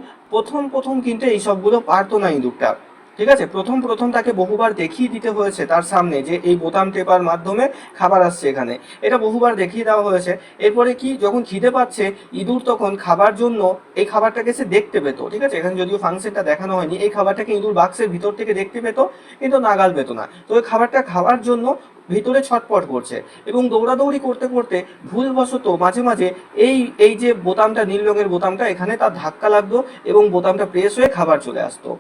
প্রথম কিন্তু এই সবগুলো পারতো না ইঁদুরটা। ঠিক আছে, প্রথম তাকে বহুবার দেখিয়ে দিতে হয়েছে তার সামনে যে এই বোতাম টেপার মাধ্যমে খাবার আসছে এখানে, এটা বহুবার দেখিয়ে দেওয়া হয়েছে। এরপরে কি, যখন খিদে পাচ্ছে ইঁদুর তখন খাবার জন্য এই খাবারটাকে সে দেখতে পেত, ঠিক আছে, এখানে যদিও ফাংশনটা দেখানো হয়নি, এই খাবারটাকে ইঁদুর বাক্সের ভিতর থেকে দেখতে পেত কিন্তু নাগাল পেত না। তো ওই খাবারটা খাওয়ার জন্য ভিতরে ছটপট করছে এবং দৌড়াদৌড়ি করতে করতে ভুলবশত মাঝে মাঝে এই যে বোতামটা, নীল রঙের বোতামটা, এখানে তার ধাক্কা লাগতো এবং বোতামটা প্রেস হয়ে খাবার চলে আসতো।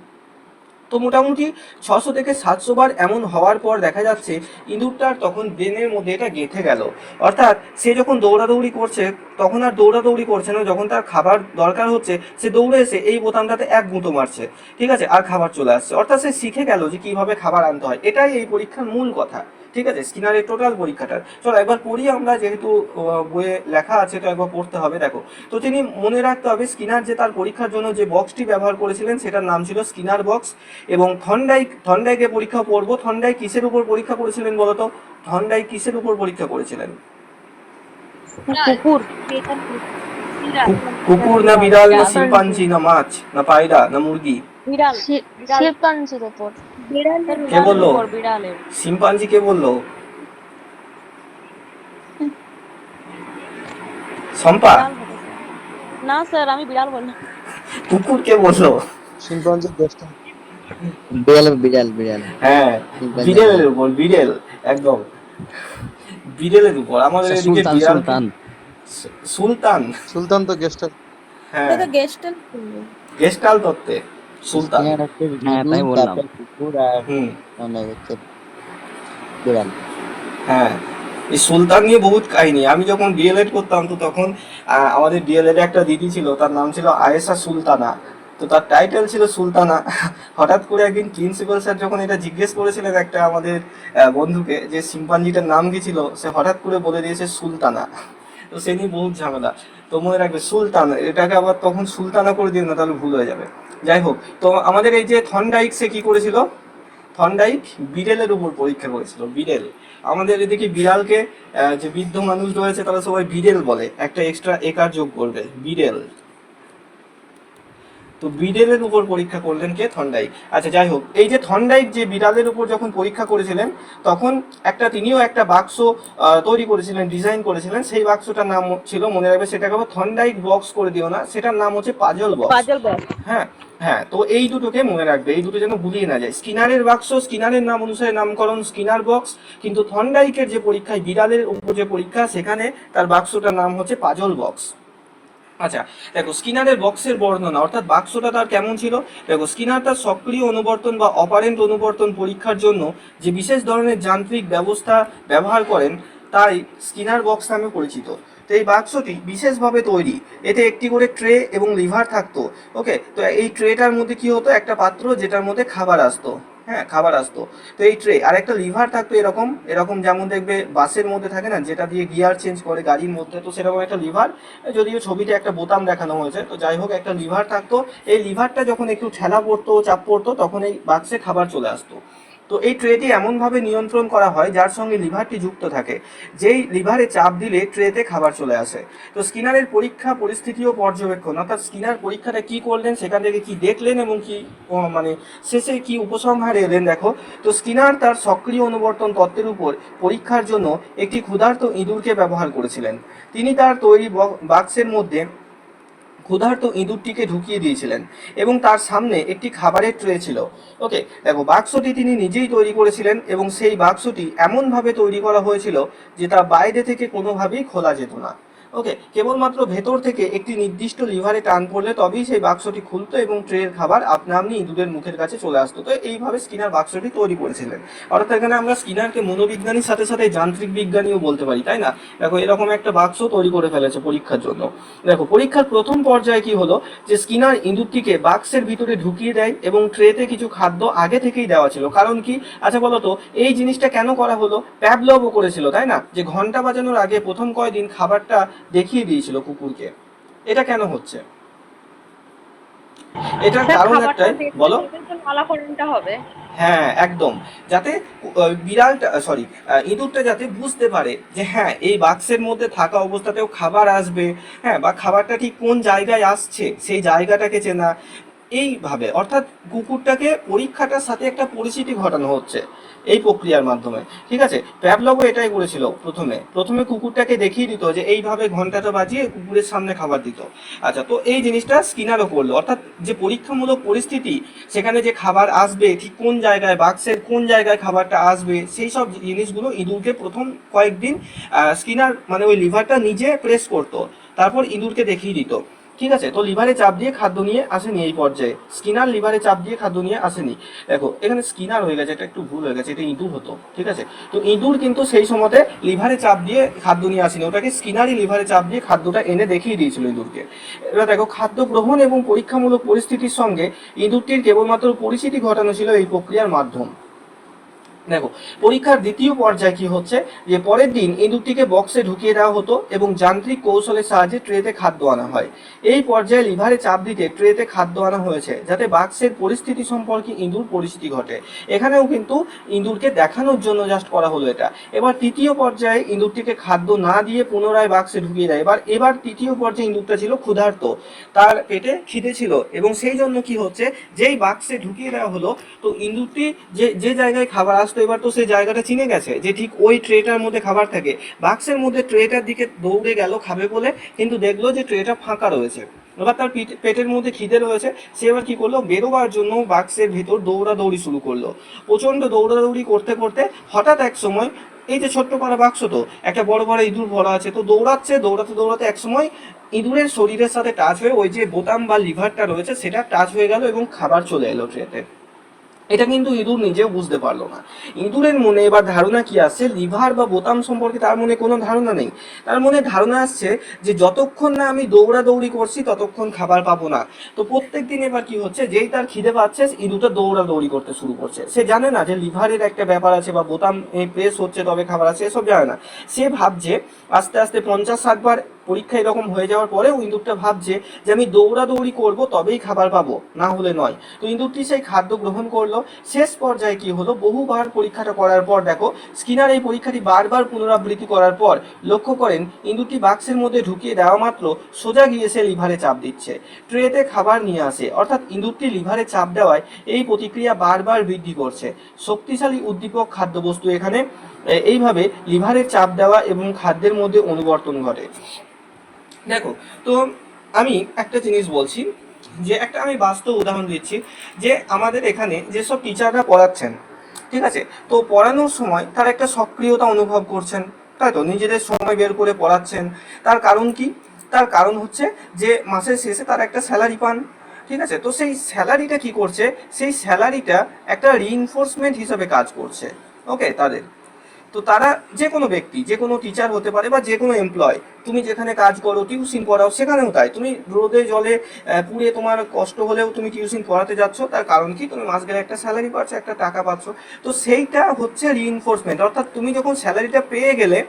তো মোটামুটি 600 থেকে 700 বার এমন হওয়ার পর দেখা যাচ্ছে ইঁদুরটার তখন ব্রেনের মধ্যে এটা গেঁথে গেল, অর্থাৎ সে যখন দৌড়াদৌড়ি করছে তখন আর দৌড়াদৌড়ি করছে না, যখন তার খাবার দরকার হচ্ছে সে দৌড়ে এসে এই বোতামটাতে এক গুঁতো মারছে, ঠিক আছে, আর খাবার চলে আসছে, অর্থাৎ সে শিখে গেল যে কিভাবে খাবার আনতে হয়। এটাই এই পরীক্ষার মূল কথা, ঠিক আছে, স্কিনারের টোটাল পরীক্ষাটা। চলো একবার পড়ি আমরা, যেহেতু বইয়ে লেখা আছে তো একবার পড়তে হবে। দেখো, তো তিনি মনে রাখতে হবে স্কিনার যে তার পরীক্ষার জন্য যে বক্সটি ব্যবহার করেছিলেন সেটার নাম ছিল স্কিনার বক্স। এবং থর্নডাইকে পরীক্ষা পড়বো। থর্নডাইক কিসের উপর পরীক্ষা করেছিলেন বলতো? থর্নডাইক কিসের উপর পরীক্ষা করেছিলেন? কুকুর। কুকুর না বিড়াল না শিম্পাঞ্জি না মাছ না পায়রা না মুরগি? বিড়াল। শিম্পাঞ্জির উপর। কে বললো? বিড়ালের। শিম্পাঞ্জি কে বললো? শম্পা? না স্যার, আমি বিড়াল বললাম। কুকুর কে বললো? শিম্পাঞ্জি দোষটা বিড়াল হ্যাঁ, বিড়েলের উপর, বিড়েল, একদম বিড়েলের উপর। আমাদের এদিকে বিড়াল সুলতান। সুলতান তো গেস্ট। হ্যাঁ, এটা তো গেস্টাল গেস্টাল তত্ত্বে সুলতান। হ্যাঁ তাই বললাম, কুকুর আর হুম, হচ্ছে বিড়াল। হ্যাঁ, এই সুলতান নিয়ে বহুত কাহিনী। আমি যখন ডিএলএড করতাম তো তখন আমাদের ডিএলএড একটা দিদি ছিল, তার নাম ছিল আয়েশা সুলতানা, তো তার টাইটেল ছিল সুলতানা। হঠাৎ করে একদিন প্রিন্সিপাল স্যার যখন এটা জিজ্ঞেস করেছিলেন একটা আমাদের বন্ধুকে যে শিম্পাঞ্জিটার নাম কি ছিল, সে হঠাৎ করে বলে দিয়েছে সুলতানা। তো সে নিয়ে বহুত ঝামেলা। তো মনে রাখবে সুলতান, এটাকে আবার তখন সুলতানা করে দিও না, তাহলে ভুল হয়ে যাবে। যাই হোক, তো আমাদের এই যে থর্নডাইক সে কি করেছিল? থর্নডাইক বিড়েলের উপর পরীক্ষা করেছিল। বিড়েল, আমাদের এদিকে বিড়ালকে যে বৃদ্ধ মানুষ রয়েছে তারা সবাই বিড়েল বলে, একটা এক্সট্রা একার যোগ করবে, বিড়েল। তো বিড়েলের উপর পরীক্ষা করলেন কে? থর্নডাইক। আচ্ছা যাই হোক, এই যে থর্নডাইক যে বিড়ালের উপর যখন পরীক্ষা করেছিলেন তখন তিনিও একটা বাক্স তৈরি করেছিলেন, ডিজাইন করেছিলেন। সেই বাক্সটার নাম ছিল, মনে রাখবে, সেটাকে আবার থর্নডাইক বক্স করে দিও না, সেটার নাম হচ্ছে পাজল বক্স। Puzzle box. হ্যাঁ হ্যাঁ, তো এই দুটোকে মনে রাখবে, এই দুটো যেন ভুলিয়ে না যায়। স্কিনারের বাক্স, স্কিনারের নাম অনুসারে নামকরণ স্কিনার বক্স, কিন্তু থর্নডাইকের যে পরীক্ষায় বিড়ালের উপর যে পরীক্ষা সেখানে তার বাক্সটার নাম হচ্ছে পাজল বক্স। আচ্ছা দেখো, স্কিনারের বক্সের বর্ণনা, অর্থাৎ বাক্সটা তার কেমন ছিল। দেখো, স্কিনার তার সক্রিয় অনুবর্তন বা অপারেন্ট অনুবর্তন পরীক্ষার জন্য যে বিশেষ ধরনের যান্ত্রিক ব্যবস্থা ব্যবহার করেন তাই স্কিনার বক্স নামে পরিচিত। তো এই বাক্সটি বিশেষভাবে তৈরি, এতে একটি করে ট্রে এবং লিভার থাকতো। ওকে, তো এই ট্রেটার মধ্যে কি হতো? একটা পাত্র যেটার মধ্যে খাবার আসতো, হ্যাঁ খাবার আসতো। তো এই ট্রে আর একটা লিভার থাকতো, এরকম এরকম যেমন দেখবে বাসের মধ্যে থাকে না, যেটা দিয়ে গিয়ার চেঞ্জ করে গাড়ির মধ্যে, তো সেরকম একটা লিভার, যদিও ছবিতে একটা বোতাম দেখানো হয়েছে, তো যাই হোক একটা লিভার থাকতো। এই লিভারটা যখন একটু ঠেলা পড়তো, চাপ পড়তো, তখন এই বাক্সে খাবার চলে আসতো। তো এই ট্রেটি এমনভাবে নিয়ন্ত্রণ করা হয় যার সঙ্গে লিভারটি যুক্ত থাকে, যেই লিভারে চাপ দিলে ট্রেতে খাবার চলে আসে। তো স্কিনারের পরীক্ষা পরিস্থিতি ও পর্যবেক্ষণ, অর্থাৎ স্কিনার পরীক্ষাটা কি করলেন, সেখান থেকে কি দেখলেন এবং কি মানে শেষে কি উপসংহারে এলেন। দেখো, তো স্কিনার তার সক্রিয় অনুবর্তন তত্ত্বের উপর পরীক্ষার জন্য একটি ক্ষুধার্ত ইঁদুরকে ব্যবহার করেছিলেন। তিনি তার তৈরি বাক্সের মধ্যে ক্ষুধার্ত ইঁদুরটিকে ঢুকিয়ে দিয়েছিলেন এবং তার সামনে একটি খাবারের ট্রে ছিল। ওকে, দেখো, বাক্সটি তিনি নিজেই তৈরি করেছিলেন এবং সেই বাক্সটি এমনভাবে তৈরি করা হয়েছিল যে তা বাইরে থেকে কোনোভাবেই খোলা যেত না। ওকে, কেবলমাত্র ভেতর থেকে একটি নির্দিষ্ট লিভারে টান পড়লে তবেই সেই বাক্সটি খুলতো এবং ট্রের খাবার আপনা আপনি ইঁদুরের মুখের কাছে চলে আসতো। তো এইভাবে স্কিনার বাক্সটি তৈরি করেছিলেন। অর্থাৎ এখানে আমরা স্কিনারকে মনোবিজ্ঞানীর সাথে সাথে যান্ত্রিক বিজ্ঞানীও বলতে পারি, তাই না? দেখো, এরকম একটা বাক্স তৈরি করে ফেলেছে পরীক্ষার জন্য। দেখো, পরীক্ষার প্রথম পর্যায়ে কি হলো, যে স্কিনার ইঁদুরটিকে বাক্সের ভিতরে ঢুকিয়ে দেয় এবং ট্রেতে কিছু খাদ্য আগে থেকেই দেওয়া ছিল। কারণ কি? আচ্ছা বলো তো, এই জিনিসটা কেন করা হলো? প্যাভলভও করেছিল, তাই না, যে ঘন্টা বাজানোর আগে প্রথম কয়দিন খাবারটা দেখিয়ে দিয়েছিল কুকুরকে। এটা কেন হচ্ছে? এটার কারণ একটাই, বলো। নালাকরণটা হবে। হ্যাঁ একদম, যাতে ইঁদুরটা যাতে বুঝতে পারে যে হ্যাঁ এই বাক্সের মধ্যে থাকা অবস্থাতেও খাবার আসবে, হ্যাঁ, বা খাবারটা ঠিক কোন জায়গায় আসছে সেই জায়গাটাকে চেনা, এইভাবে, অর্থাৎ কুকুরটাকে পরীক্ষাটার সাথে একটা পরিচিতি ঘটানো হচ্ছে এই প্রক্রিয়ার মাধ্যমে। ঠিক আছে, প্যাভলভও এটাই করেছিল। প্রথমে কুকুরটাকে দেখিয়ে দিত যে এইভাবে ঘন্টাটা বাজিয়ে কুকুরের সামনে খাবার দিত। আচ্ছা, তো এই জিনিসটা স্কিনারও করলো, অর্থাৎ যে পরীক্ষামূলক পরিস্থিতি, সেখানে যে খাবার আসবে ঠিক কোন জায়গায়, বাক্সের কোন জায়গায় খাবারটা আসবে, সেই সব জিনিসগুলো ইঁদুরকে প্রথম কয়েকদিন স্কিনার মানে ওই লিভারটা নিজে প্রেস করতো, তারপর ইঁদুরকে দেখিয়ে দিত। ঠিক আছে, তো লিভারে চাপ দিয়ে খাদ্য নিয়ে আসেনি এই পর্যায়ে, স্কিনার লিভারে চাপ দিয়ে খাদ্য নিয়ে আসেনি। দেখো এখানে স্কিনার হয়ে গেছে, এটা একটু ভুল হয়ে গেছে, এটা ইঁদুর হতো। ঠিক আছে, তো ইঁদুর কিন্তু সেই সময়তে লিভারে চাপ দিয়ে খাদ্য নিয়ে আসেনি, ওটাকে স্কিনারই লিভারে চাপ দিয়ে খাদ্যটা এনে দেখিয়ে দিয়েছিল ইঁদুরকে। এবার দেখো, খাদ্য গ্রহণ এবং পরীক্ষামূলক পরিস্থিতির সঙ্গে ইঁদুরটির কেবলমাত্র পরিচিতি ঘটানো ছিল এই প্রক্রিয়ার মাধ্যম। দেখো, পরীক্ষার দ্বিতীয় পর্যায়ে কি হচ্ছে, যে পরের দিন ইঁদুরটিকে বক্সে ঢুকিয়ে দেওয়া হতো এবং যান্ত্রিক কৌশলের সাহায্যে ট্রেতে খাদ্য আনা হয়। এই পর্যায়ে লিভারে চাপ দিতে ট্রেতে খাদ্য আনা হয়েছে যাতে বাক্সের পরিস্থিতি সম্পর্কে ইঁদুর পরিচিতি ঘটে। এখানেও কিন্তু ইঁদুরকে দেখানোর জন্য জাস্ট করা হলো এটা। এবার তৃতীয় পর্যায়ে ইঁদুরটিকে খাদ্য না দিয়ে পুনরায় বাক্সে ঢুকিয়ে দেয়। এবার তৃতীয় পর্যায়ে ইঁদুরটা ছিল ক্ষুধার্ত, তার পেটে খিদে ছিল, এবং সেই জন্য কি হচ্ছে, যেই বাক্সে ঢুকিয়ে দেওয়া হলো, তো ইঁদুরটি যে জায়গায় খাবার আসতো, এবার তো সেই জায়গাটা চিনে গেছে যে ঠিক ওই ট্রেটার মধ্যে খাবার থাকে। বাক্সের মধ্যে ট্রেটার দিকে দৌড়ে গেল খাবে বলে, কিন্তু দেখলো যে ট্রেটা ফাঁকা রয়েছে। এবার তার পেটের মধ্যে খিদে রয়েছে, সে এবার কি করলো, বেরোবার জন্য বাক্সের ভিতর দৌড়াদৌড়ি শুরু করলো। প্রচন্ড দৌড়াদৌড়ি করতে করতে হঠাৎ এক সময়, এই যে ছোট্ট পাড়া বাক্স, তো একটা বড় বড় ইঁদুর ভরা আছে, তো দৌড়াতে এক সময় ইঁদুরের শরীরের সাথে টাচ হয়ে ওই যে বোতাম বা লিভারটা রয়েছে সেটা টাচ হয়ে গেল এবং খাবার চলে এলো ট্রেতে। এটা কিন্তু ইঁদুর নিজেও বুঝতে পারলো না। ইঁদুরের মনে এবার ধারণা কি আসছে, লিভার বা বোতাম সম্পর্কে তার মনে কোনো ধারণা নেই। তার মনে ধারণা আসছে যে যতক্ষণ না আমি দৌড়াদৌড়ি করছি ততক্ষণ খাবার পাবো না। তো প্রত্যেক দিন এবার কি হচ্ছে, যেই তার খিদে পাচ্ছে ইঁদুরটা দৌড়াদৌড়ি করতে শুরু করছে। সে জানে না যে লিভারের একটা ব্যাপার আছে বা বোতাম প্রেস হচ্ছে তবে খাবার আছে, এসব জানে না। সে ভাবছে আস্তে আস্তে 50-60 বার পরীক্ষা এরকম হয়ে যাওয়ার পরেও ইঁদুরটা ভাবছে যে আমি দৌড়াদৌড়ি করব তবেই খাবার পাবো, না হলে নয়। তো ইঁদুরটি সেই খাদ্য গ্রহণ করলো। শেষ পর্যায়ে কি হলো, বহুবার পরীক্ষাটা করার পর দেখো, স্কিনার এই পরীক্ষাটি বারবার পুনরাবৃত্তি করার পর লক্ষ্য করেন ইঁদুরটি বাক্সের মধ্যে ঢুকিয়ে দেওয়া মাত্র সোজা গিয়ে সে লিভারে চাপ দিচ্ছে, ট্রেতে খাবার নিয়ে আসে। অর্থাৎ ইঁদুরটি লিভারে চাপ দেওয়ায় এই প্রতিক্রিয়া বারবার বৃদ্ধি করছে। শক্তিশালী উদ্দীপক খাদ্যবস্তু এখানে এইভাবে লিভারে চাপ দেওয়া এবং খাদ্যের মধ্যে অনুবর্তন ঘটে। দেখো, তো আমি একটা জিনিস বলছি, যে একটা আমি বাস্তব উদাহরণ দিচ্ছি, যে আমাদের এখানে যেসব টিচাররা পড়াচ্ছেন, ঠিক আছে, তো পড়ানোর সময় তার একটা সক্রিয়তা অনুভব করছেন, তাই তো, নিজেদের সময় বের করে পড়াচ্ছেন। তার কারণ কি? তার কারণ হচ্ছে যে মাসের শেষে তার একটা স্যালারি পান। ঠিক আছে, তো সেই স্যালারিটা কি করছে, সেই স্যালারিটা একটা রিইনফোর্সমেন্ট হিসাবে কাজ করছে। ওকে, তাদের, তো তারা যে কোনো ব্যক্তি, যে কোনো টিচার হতে পারে বা যে কোনো এমপ্লয়, তুমি যেখানে কাজ করো, টিউশন পড়াও, সেখানেও তাই। তুমি রোদে জলে পুড়ে তোমার কষ্ট হলেও তুমি টিউশন পড়াতে যাচ্ছ, তার কারণ কি, তুমি মাস গেলে একটা স্যালারি পাচ্ছ, একটা টাকা পাচ্ছ। তো সেইটা হচ্ছে রিইনফোর্সমেন্ট। অর্থাৎ তুমি যখন স্যালারিটা পেয়ে গেলে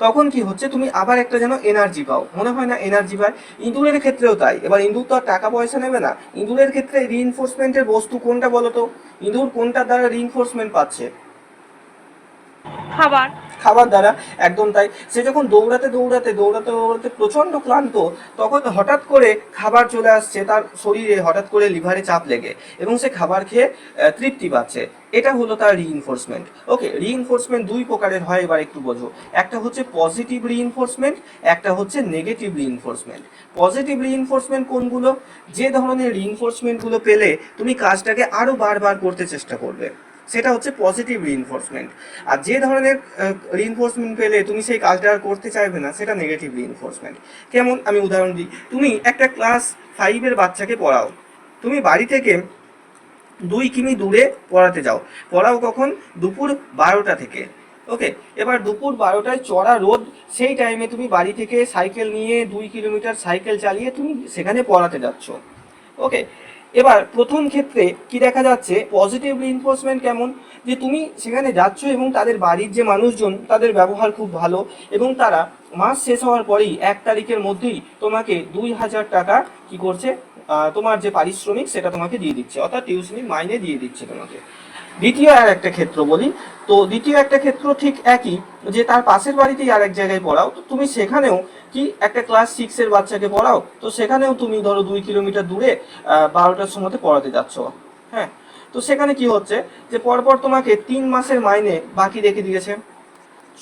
তখন কি হচ্ছে, তুমি আবার একটা যেন এনার্জি পাও, মনে হয় না এনার্জি পায়। ইঁদুরের ক্ষেত্রেও তাই। এবার ইঁদুর তো আর টাকা পয়সা নেবে না। ইঁদুরের ক্ষেত্রে রিইনফোর্সমেন্টের বস্তু কোনটা বলো তো? ইঁদুর কোনটার দ্বারা রিইনফোর্সমেন্ট পাচ্ছে? খাবার দ্বারা, একদম তাই। সে যখন দৌড়াতে প্রচন্ড ক্লান্ত, তখন হঠাৎ করে খাবার চলে আসছে তার শরীরে, হঠাৎ করে লিভারে চাপ লেগে, এবং সে খাবার খেয়ে তৃপ্তি পাচ্ছে। এটা হলো তার রিইনফোর্সমেন্ট। ওকে, রিইনফোর্সমেন্ট দুই প্রকারের হয়, এবার একটু বোঝো। একটা হচ্ছে পজিটিভ রিইনফোর্সমেন্ট, একটা হচ্ছে নেগেটিভ রিইনফোর্সমেন্ট। পজিটিভ রিইনফোর্সমেন্ট কোনগুলো? যে ধরনের রিইনফোর্সমেন্টগুলো পেলে তুমি কাজটাকে আরো বারবার করতে চেষ্টা করবে, সেটা হচ্ছে পজিটিভ রিইনফোর্সমেন্ট। আর যে ধরনের রিইনফোর্সমেন্ট পেলে তুমি সেই কাজটা আর করতে চাইবে না, সেটা নেগেটিভ রিইনফোর্সমেন্ট। কেমন, আমি উদাহরণ দিই। তুমি একটা ক্লাস 5-এর বাচ্চাকে পড়াও, তুমি বাড়ি থেকে 2 কিমি দূরে পড়াতে যাও। পড়াও কখন? দুপুর 12টা থেকে। ওকে, এবার দুপুর 12টায় চড়া রোদ, সেই টাইমে তুমি বাড়ি থেকে সাইকেল নিয়ে 2 কিলোমিটার সাইকেল চালিয়ে তুমি সেখানে পড়াতে যাচ্ছ। ওকে, এবার প্রথম ক্ষেত্রে কি দেখা যাচ্ছে, পজিটিভ রিইনফোর্সমেন্ট কেমন, যে তুমি সেখানে যাচ্ছ এবং তাদের বাড়ির যে মানুষজন, তাদের ব্যবহার খুব ভালো, এবং তারা মাস শেষ হওয়ার পরেই 1 তারিখের মধ্যেই তোমাকে 2000 টাকা কি করছে, তোমার যে পারিশ্রমিক সেটা তোমাকে দিয়ে দিচ্ছে, অর্থাৎ টিউশনির মাইনে দিয়ে দিচ্ছে তোমাকে। দ্বিতীয় আর একটা ক্ষেত্র বলি, তো দ্বিতীয় একটা ক্ষেত্র ঠিক একই, যে তার পাশের বাড়িতেই আর এক জায়গায় পড়াও, তো তুমি সেখানেও কি একটা ক্লাস 6-এর বাচ্চাকে পড়াও, তো সেখানেও তুমি ধরো 2 কিলোমিটার দূরে 12টার সময়তে পড়াতে যাচ্ছ। হ্যাঁ, তো সেখানে কি হচ্ছে যে পরপর তোমাকে 3 মাসের মাইনে বাকি রেখে দিয়েছে।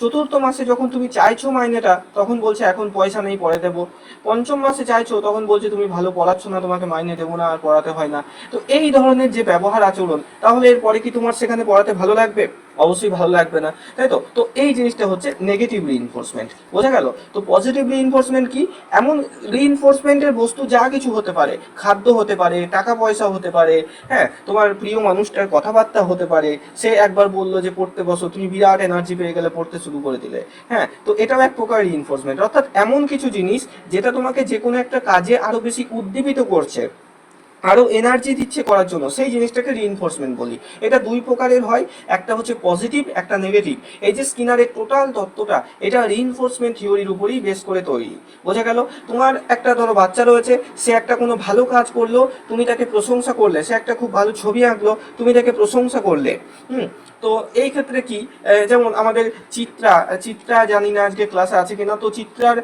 চতুর্থ মাসে যখন তুমি চাইছো মাইনেটা, তখন বলছে এখন পয়সা নেই, পরে দেবো। পঞ্চম মাসে চাইছো, তখন বলছে তুমি ভালো পড়াচ্ছ না, তোমাকে মাইনে দেবো না, আর পড়াতে হয় না। তো এই ধরনের যে ব্যবহার আচরণ, তাহলে এরপরে কি তোমার সেখানে পড়াতে ভালো লাগবে? অবশ্যই ভালো লাগবে না, তাই তো? তো এই জিনিসটা হচ্ছে নেগেটিভ রিইনফোর্সমেন্ট, বোঝা গেল? তো পজিটিভ রিইনফোর্সমেন্ট কি? এমন রিইনফোর্সমেন্টের বস্তু যা কিছু হতে পারে, খাদ্য হতে পারে, টাকা পয়সা হতে পারে, হ্যাঁ, তোমার প্রিয় মানুষটার কথাবার্তা হতে পারে, সে একবার বললো যে পড়তে বসো, তুমি বিরাট এনার্জি পেয়ে গেলে, পড়তে শুরু করে দিলে। হ্যাঁ, তো এটাও এক প্রকার রিইনফোর্সমেন্ট, অর্থাৎ এমন কিছু জিনিস যেটা তোমাকে যে কোনো একটা কাজে আরো বেশি উদ্দীপিত করছে, আরো এনার্জি দিচ্ছে করার জন্য, সেই জিনিসটাকে রিইনফোর্সমেন্ট বলি। এটা দুই প্রকারের হয়, একটা হচ্ছে পজিটিভ, একটা নেগেটিভ। এই যে স্কিনারের টোটাল তত্ত্বটা, এটা রিইনফোর্সমেন্ট থিওরির উপরেই বেস করে তৈরি, বোঝা গেল? তোমার একটা ধরো বাচ্চা রয়েছে, সে একটা কোনো ভালো কাজ করলো, তুমি তাকে প্রশংসা করলে, সে একটা খুব ভালো ছবি আঁকলো, তুমি তাকে প্রশংসা করলে। তো এই ক্ষেত্রে কি, যেমন আমাদের চিত্রা জানি না আজকে ক্লাসে আছে কিনা, তো চিত্রার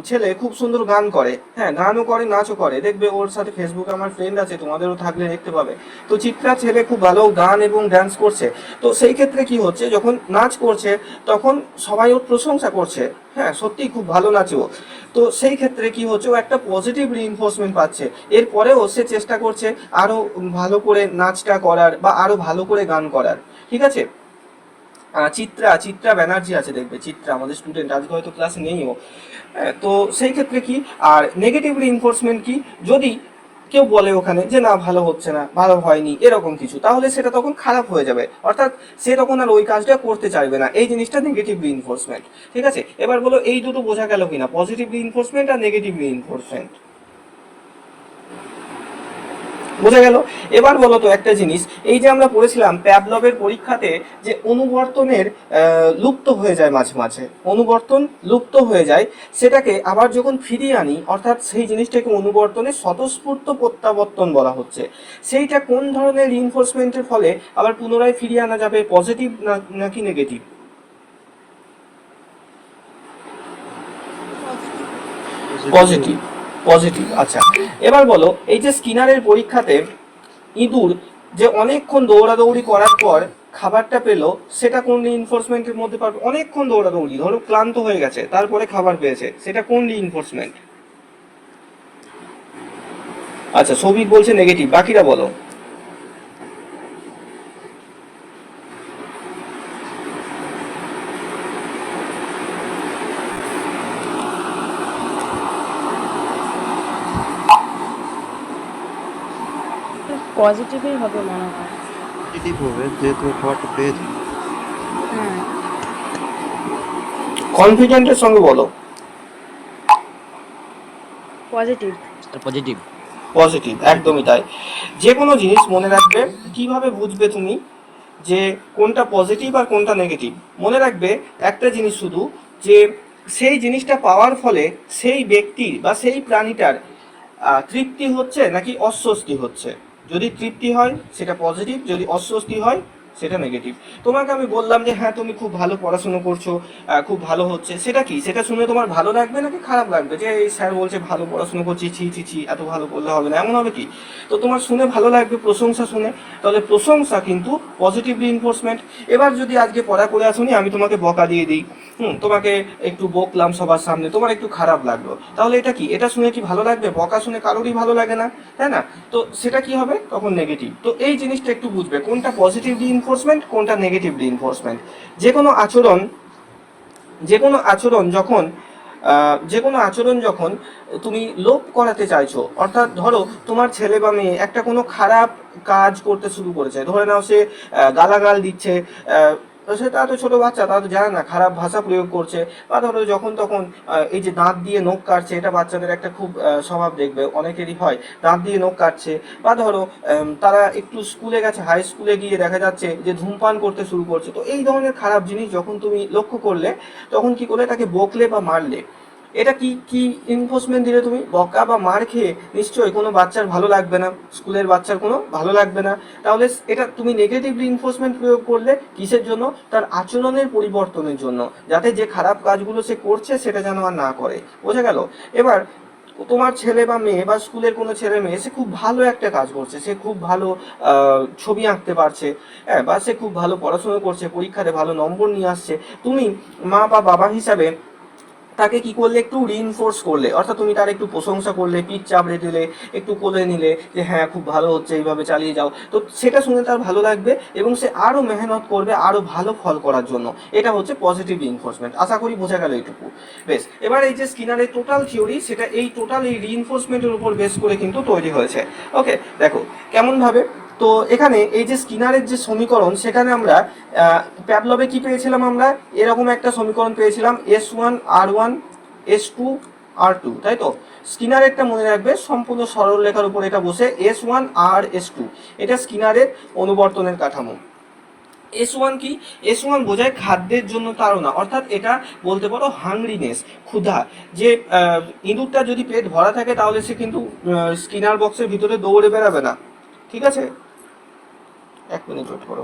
ছেলে খুব সুন্দর গান করে, হ্যাঁ, গানও করে, নাচও করে, দেখবে ওর সাথে ফেসবুকে আমার ফ্রেন্ড আছে, তোমাদেরও থাকলে দেখতে পাবে। তো চিত্রা ছেলে খুব ভালো গান এবং ড্যান্স করছে, তো সেই ক্ষেত্রে কি হচ্ছে, যখন নাচ করছে তখন সবাই ওর প্রশংসা করছে, হ্যাঁ, সত্যি খুব ভালো নাচে ও। তো সেই ক্ষেত্রে কি হচ্ছে, ও একটা পজিটিভ রিইনফোর্সমেন্ট পাচ্ছে, এরপরেও সে চেষ্টা করছে আরো ভালো করে নাচটা করার বা আরো ভালো করে গান করার, ঠিক আছে? চিত্রা ব্যানার্জি আছে, দেখবে চিত্রা আমাদের স্টুডেন্ট, আজকে হয়তো ক্লাসে নেইও। তো সেই ক্ষেত্রে কি, আর নেগেটিভ রিইনফোর্সমেন্ট কি, যদি কেউ বলে ওখানে যে না ভালো হচ্ছে না, ভালো হয়নি, এরকম কিছু, তাহলে সেটা তখন খারাপ হয়ে যাবে, অর্থাৎ সে তখন আর ওই কাজটা করতে চাইবে না, এই জিনিসটা নেগেটিভ রিইনফোর্সমেন্ট, ঠিক আছে? এবার বলো এই দুটো বোঝা গেল কিনা, পজিটিভ রিইনফোর্সমেন্ট আর নেগেটিভ রিইনফোর্সমেন্ট, বোঝা গেল? এবার বলো তো একটা জিনিস, এই যে আমরা পড়েছিলাম প্যাভলভের পরীক্ষাতে, যে অনুবর্তনের লুপ্ত হয়ে যায়, মাঝে মাঝে অনুবর্তন লুপ্ত হয়ে যায়, সেটাকে আবার যখন ফিরিয়ে আনি, অর্থাৎ সেই জিনিসটাকে অনুবর্তনের স্বতঃস্ফূর্ত প্রত্যাবর্তন বলা হচ্ছে। সেইটা কোন ধরনের রিইনফোর্সমেন্টের ফলে আবার পুনরায় ফিরিয়ে আনা যাবে, পজিটিভ নাকি নেগেটিভ? Positive, positive. আচ্ছা, এবার বলো এই যে স্কিনারের পরীক্ষাতে ইঁদুর যে অনেকক্ষণ দৌড়াদৌড়ি করার পর খাবারটা পেলো, সেটা কোন রিইনফোর্সমেন্টের মধ্যে পাবে? অনেকক্ষণ দৌড়াদৌড়ি, ধরো ক্লান্ত হয়ে গেছে, তারপরে খাবার পেয়েছে, সেটা কোন রিইনফোর্সমেন্ট? আচ্ছা, সৌভিক বলছে নেগেটিভ, বাকিরা বলো। পজিটিভই হবে মনে হয়। পজিটিভ হবে, যেহেতু খাবারটা পেয়েছি। হ্যাঁ, কনফিডেন্টের সঙ্গে বলো। পজিটিভ। পজিটিভ। পজিটিভ, একদমই তাই। যে কোনো জিনিস মনে রাখবে, কিভাবে বুঝবে তুমি যে কোনটা পজিটিভ আর কোনটা নেগেটিভ? মনে রাখবে একটা জিনিস শুধু, যে সেই জিনিসটা পাওয়ার ফলে সেই ব্যক্তির বা সেই প্রাণীটার তৃপ্তি হচ্ছে নাকি অস্বস্তি হচ্ছে। যদি তৃপ্তি হয় সেটা পজিটিভ, যদি অস্বস্তি হয় সেটা নেগেটিভ। তোমাকে আমি বললাম যে হ্যাঁ তুমি খুব ভালো পড়াশোনা করছো, খুব ভালো হচ্ছে, সেটা কি, সেটা শুনে তোমার ভালো লাগবে নাকি খারাপ লাগবে? যে এই স্যার বলছে ভালো পড়াশোনা করছি, ছি ছি ছি, এত ভালো করলে হবে না, এমন হবে কি? তো তোমার শুনে ভালো লাগবে প্রশংসা শুনে, তাহলে প্রশংসা কিন্তু পজিটিভ রিইনফোর্সমেন্ট। এবার যদি আজকে পড়া করে আসুনি, আমি তোমাকে বকা দিয়ে দিই, তোমাকে একটু বকলাম সবার সামনে, তোমার একটু খারাপ লাগলো, তাহলে এটা কি, এটা শুনে কি ভালো লাগবে? বকা শুনে কারোরই ভালো লাগে না, তাই না? তো সেটা কি হবে তখন? নেগেটিভ। তো এই জিনিসটা একটু বুঝবে, কোনটা পজিটিভ রিইনফোর্সমেন্ট, কোনটা নেগেটিভ রিইনফোর্সমেন্ট। যে কোনো আচরণ যখন তুমি লোপ করাতে চাইছো, অর্থাৎ ধরো তোমার ছেলে বা মেয়ে একটা কোনো খারাপ কাজ করতে শুরু করেছে, ধরে নাও সে গালাগাল দিচ্ছে, তো সেটা তো ছোট বাচ্চা, তারা তো জানে না, খারাপ ভাষা প্রয়োগ করছে, বা ধরো যখন তখন এই যে দাঁত দিয়ে নখ কাটছে, এটা বাচ্চাদের একটা খুব স্বভাব, দেখবে অনেকেরই হয়, দাঁত দিয়ে নখ কাটছে, বা ধরো তারা একটু স্কুলে গেছে, হাই স্কুলে গিয়ে দেখা যাচ্ছে যে ধূমপান করতে শুরু করছে। তো এই ধরনের খারাপ জিনিস যখন তুমি লক্ষ্য করলে, তখন কি করলে, তাকে বকলে বা মারলে, এটা কি কি ইনফোর্সমেন্ট দিলে তুমি? বকা বা মার খেয়ে নিশ্চয়ই কোনো বাচ্চার ভালো লাগবে না, স্কুলের বাচ্চার কোনো ভালো লাগবে না। তাহলে এটা তুমি নেগেটিভলি ইনফোর্সমেন্ট প্রয়োগ করলে কিসের জন্য? তার আচরণের পরিবর্তনের জন্য, যাতে যে খারাপ কাজগুলো সে করছে সেটা যেন আর না করে। বোঝা গেল? এবার তোমার ছেলে বা মেয়ে বা স্কুলের কোনো ছেলে মেয়ে সে খুব ভালো একটা কাজ করছে, সে খুব ভালো ছবি আঁকতে পারছে, হ্যাঁ, বা সে খুব ভালো পড়াশোনা করছে, পরীক্ষাতে ভালো নম্বর নিয়ে আসছে, তুমি মা বা বাবা হিসাবে তাকে কি করলে? একটু রিইনফোর্স করলে, অর্থাৎ তুমি তার একটু প্রশংসা করলে, পিঠ চাপড়ে দিলে, একটু কোলে নিলে যে হ্যাঁ খুব ভালো হচ্ছে, এইভাবে চালিয়ে যাও। তো সেটা শুনে তার ভালো লাগবে এবং সে আরও মেহনত করবে আরও ভালো ফল করার জন্য। এটা হচ্ছে পজিটিভ রিইনফোর্সমেন্ট। আশা করি বোঝা গেল এইটুকু। বেশ, এবার এই যে স্কিনারের টোটাল থিওরি, সেটা এই টোটাল এই রিইনফোর্সমেন্টের উপর বেস করে কিন্তু তৈরি হয়েছে। ওকে, দেখো কেমনভাবে। তো এখানে এই যে স্কিনারের যে সমীকরণ, সেখানে আমরা প্যাভলভে কি পেয়েছিলাম? আমরা এরকম একটা সমীকরণ পেয়েছিলাম, S1 R1 S2 R2, তাই তো? স্কিনারেরটা মনে রাখবে, সম্পূর্ণ সরল রেখার উপর এটা বসে S1 আর S2, এটা স্কিনারের অনুবর্তনের কাঠামো। S1 কি? S1 বোঝায় খাদ্যের জন্য তাড়না, অর্থাৎ এটা বলতে পারো হাংরিনেস, ক্ষুধা। যে ইঁদুরটা যদি পেট ভরা থাকে তাহলে সে কিন্তু স্কিনার বক্সের ভিতরে দৌড়ে বেড়াবে না, ঠিক আছে? 1 মিনিট ওয়েট করো।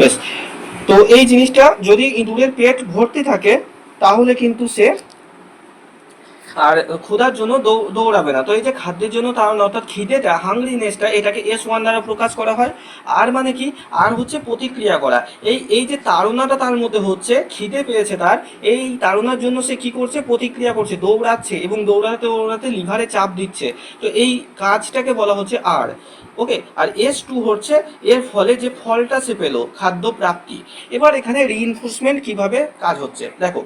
বেশ, তো এই জিনিসটা যদি ইঁদুরের পেট ভর্তি থাকে তাহলে কিন্তু সে আর ক্ষুধার জন্য দৌড়াবে না। তো এই যে খাদ্যের জন্য তাড়না, অর্থাৎ খিদেটা, হাংরিনেসটা, এটাকে S1 দ্বারা প্রকাশ করা হয়। আর মানে কি? আর হচ্ছে প্রতিক্রিয়া করা। এই যে তাড়নাটা তার মধ্যে হচ্ছে, খিদে পেয়েছে তার, এই তাড়নার জন্য সে কি করছে? প্রতিক্রিয়া করছে, দৌড়াচ্ছে এবং দৌড়াতে দৌড়াতে লিভারে চাপ দিচ্ছে। তো এই কাজটাকে বলা হচ্ছে আর। ওকে, আর S2 হচ্ছে এর ফলে যে ফলটা সে পেলো, খাদ্য প্রাপ্তি। এবার এখানে রিইনফোর্সমেন্ট কিভাবে কাজ হচ্ছে দেখো।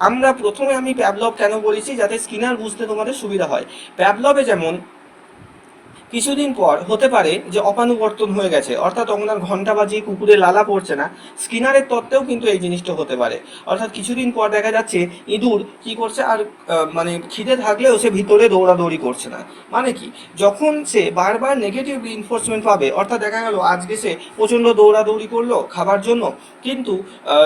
আমরা প্রথমে আমি প্যাভলভ কেন বলেছি, যাতে স্কিনার বুঝতে তোমাদের সুবিধা হয়। প্যাভলভে যেমন কিছুদিন পর হতে পারে যে অপানুবর্তন হয়ে গেছে, অর্থাৎ তখন আর ঘন্টা বাজিয়ে কুকুরে লালা পড়ছে না। স্কিনারের তত্ত্বেও কিন্তু এই জিনিসটা হতে পারে, অর্থাৎ কিছুদিন পর দেখা যাচ্ছে ইঁদুর কি করছে, আর মানে খিদে থাকলেও সে ভিতরে দৌড়াদৌড়ি করছে না। মানে কি? যখন সে বারবার নেগেটিভ রিইনফোর্সমেন্ট পাবে, অর্থাৎ দেখা গেল আজকে সে প্রচণ্ড দৌড়াদৌড়ি করলো খাবার জন্য, কিন্তু